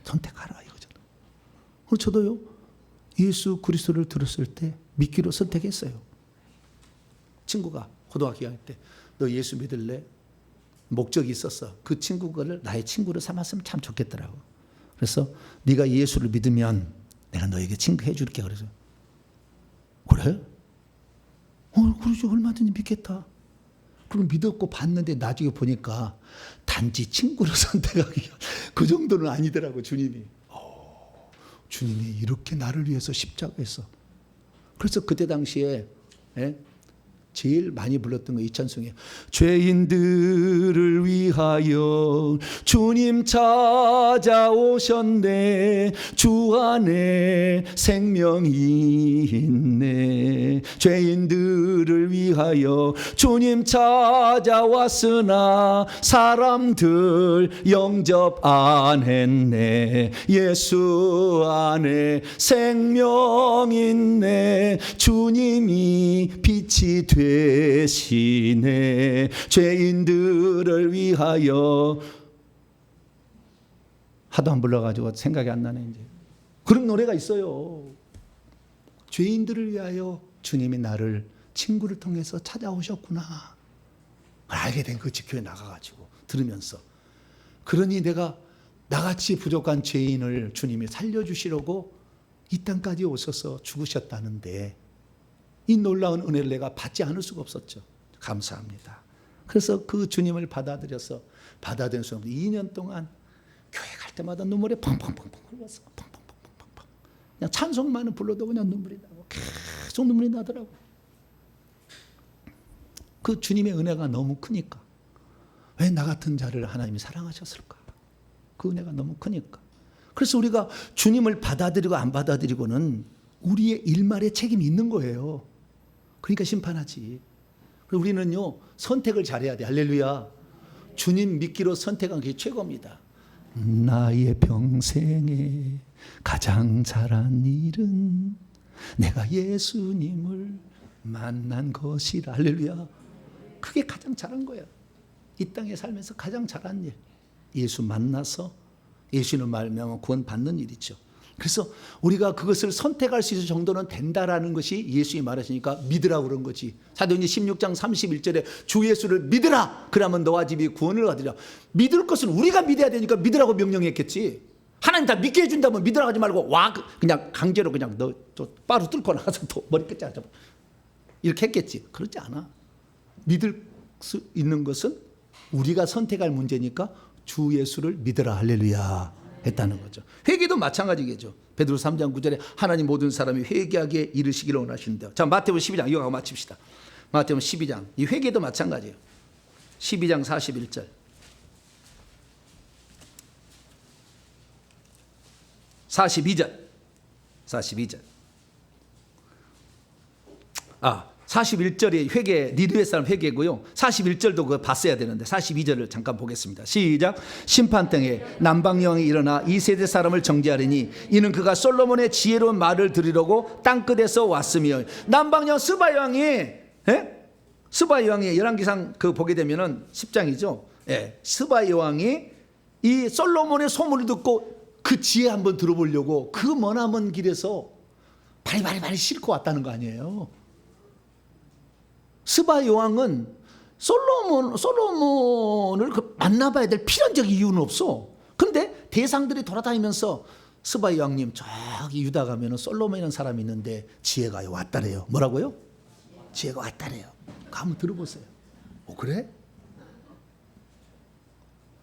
선택하라 이거잖아. 저도요. 예수 그리스도를 들었을 때 믿기로 선택했어요. 친구가 고등학교 다닐 때 너 예수 믿을래? 목적이 있었어. 그 친구를 나의 친구를 삼았으면 참 좋겠더라고. 그래서 네가 예수를 믿으면 내가 너에게 친구 해줄게. 그래서 그래? 그러지. 얼마든지 믿겠다. 그럼 믿었고 봤는데 나중에 보니까 단지 친구를 선택하기 그 정도는 아니더라고. 주님이. 주님이 이렇게 나를 위해서 십자가에서. 그래서 그때 당시에 제일 많이 불렀던 거 이 찬송이에요. 죄인들을 위하여 주님 찾아오셨네. 주 안에 생명이 있네. 죄인들을 위하여 주님 찾아왔으나 사람들 영접 안 했네. 예수 안에 생명 있네. 주님이 빛이 되시네. 죄인들을 위하여. 하도 안 불러가지고 생각이 안 나네 이제. 그런 노래가 있어요. 죄인들을 위하여 주님이 나를 친구를 통해서 찾아오셨구나. 알게 된 그 지교에 나가가지고 들으면서, 그러니 내가 나같이 부족한 죄인을 주님이 살려주시려고 이 땅까지 오셔서 죽으셨다는데 이 놀라운 은혜를 내가 받지 않을 수가 없었죠. 감사합니다. 그래서 그 주님을 받아들인 순간 2년 동안 교회 갈 때마다 눈물이 펑펑펑펑 흘렀어. 펑펑펑펑펑. 그냥 찬송만은 불러도 그냥 눈물이 나고 계속 눈물이 나더라고. 그 주님의 은혜가 너무 크니까. 왜 나 같은 자를 하나님이 사랑하셨을까? 그 은혜가 너무 크니까. 그래서 우리가 주님을 받아들이고 안 받아들이고는 우리의 일말의 책임이 있는 거예요. 그러니까 심판하지. 우리는요, 선택을 잘해야 돼. 할렐루야. 주님 믿기로 선택한 게 최고입니다. 나의 평생에 가장 잘한 일은 내가 예수님을 만난 것이라. 할렐루야. 그게 가장 잘한 거야. 이 땅에 살면서 가장 잘한 일. 예수 만나서 예수님을 말미암아 구원 받는 일이죠. 그래서 우리가 그것을 선택할 수 있을 정도는 된다라는 것이 예수님이 말하시니까 믿으라고 그런 거지. 사도행전 16장 31절에 주 예수를 믿으라. 그러면 너와 집이 구원을 얻으리라. 믿을 것은 우리가 믿어야 되니까 믿으라고 명령했겠지. 하나님 다 믿게 해준다면 믿으라고 하지 말고 와 그냥 강제로 그냥 너 바로 뚫고 나가서 또 머리 끝에 앉아 이렇게 했겠지. 그렇지 않아. 믿을 수 있는 것은 우리가 선택할 문제니까 주 예수를 믿으라. 할렐루야. 했다는 거죠. 회개도 마찬가지겠죠. 베드로 3장 9절에 하나님 모든 사람이 회개하게 이르시기를 원하시는데요. 자, 마태복음 12장 이거 하고 마칩시다. 마태복음 12장 이 회개도 마찬가지예요. 12장 41절. 42절. 41절이 회개, 니느웨 사람 회개고요. 41절도 그거 봤어야 되는데 42절을 잠깐 보겠습니다. 시작. 심판등에 남방여왕이 일어나 이 세대 사람을 정죄하리니 이는 그가 솔로몬의 지혜로운 말을 들으려고 땅끝에서 왔으며. 남방여왕 스바이 왕이 열왕기상 그 보게 되면은 10장이죠. 스바이 왕이 이 솔로몬의 소문을 듣고 그 지혜 한번 들어보려고 그 머나먼 길에서 바리바리 싣고 왔다는 거 아니에요. 스바이 왕은 솔로몬을 만나봐야 될 필연적 이유는 없어. 그런데 대상들이 돌아다니면서 스바이 왕님 저기 유다 가면은 솔로몬이라는 사람이 있는데 지혜가 왔다래요. 뭐라고요? 지혜가 왔다래요. 한번 들어보세요. 그래?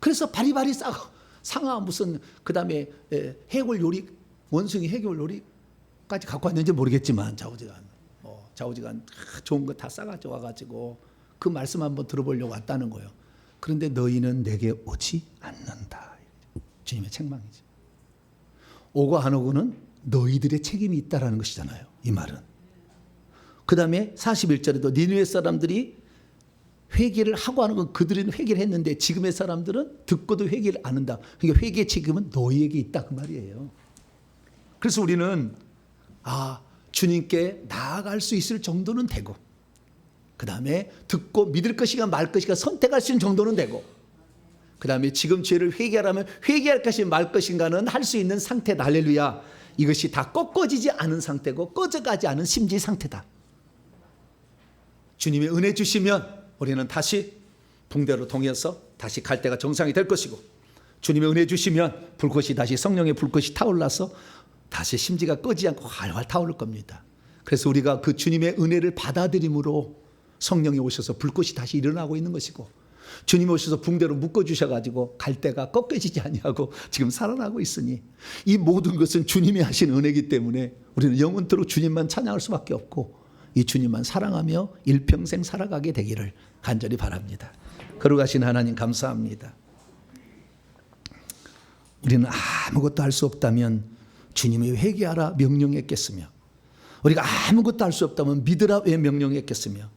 그래서 바리바리 싸고 상하 무슨 그다음에 해골 요리 원숭이 해골 요리까지 갖고 왔는지 모르겠지만 좌우지간 좋은 거 다 싸가지고 와가지고 그 말씀 한번 들어보려고 왔다는 거예요. 그런데 너희는 내게 오지 않는다. 주님의 책망이죠. 오고 안 오고는 너희들의 책임이 있다라는 것이잖아요. 이 말은 그 다음에 41절에도 니느웨 사람들이 회개를 하고 하는 건 그들은 회개를 했는데 지금의 사람들은 듣고도 회개를 안 한다. 그러니까 회개의 책임은 너희에게 있다 그 말이에요. 그래서 우리는 주님께 나아갈 수 있을 정도는 되고, 그 다음에 듣고 믿을 것인가 말 것인가 선택할 수 있는 정도는 되고, 그 다음에 지금 죄를 회개하라면 회개할 것인가 말 것인가는 할 수 있는 상태다. 할렐루야. 이것이 다 꺾어지지 않은 상태고 꺼져가지 않은 심지 상태다. 주님의 은혜 주시면 우리는 다시 붕대로 동해서 다시 갈 때가 정상이 될 것이고, 주님의 은혜 주시면 불꽃이 다시 성령의 불꽃이 타올라서 다시 심지가 꺼지지 않고 활활 타오를 겁니다. 그래서 우리가 그 주님의 은혜를 받아들임으로 성령이 오셔서 불꽃이 다시 일어나고 있는 것이고, 주님이 오셔서 붕대로 묶어주셔가지고 갈 때가 꺾여지지 아니하고 지금 살아나고 있으니, 이 모든 것은 주님이 하신 은혜이기 때문에 우리는 영원토록 주님만 찬양할 수밖에 없고 이 주님만 사랑하며 일평생 살아가게 되기를 간절히 바랍니다. 거룩하신 하나님 감사합니다. 우리는 아무것도 할 수 없다면 주님이 회개하라 명령했겠으며, 우리가 아무것도 할 수 없다면 믿으라 왜 명령했겠으며,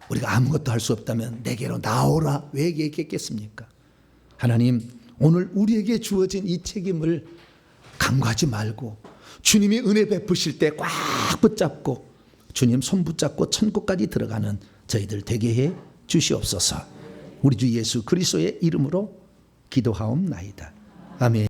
우리가 아무것도 할 수 없다면 내게로 나오라 왜 얘기했겠습니까? 하나님, 오늘 우리에게 주어진 이 책임을 간과하지 말고 주님이 은혜 베푸실 때 꽉 붙잡고 주님 손 붙잡고 천국까지 들어가는 저희들 되게 해 주시옵소서. 우리 주 예수 그리스도의 이름으로 기도하옵나이다. 아멘.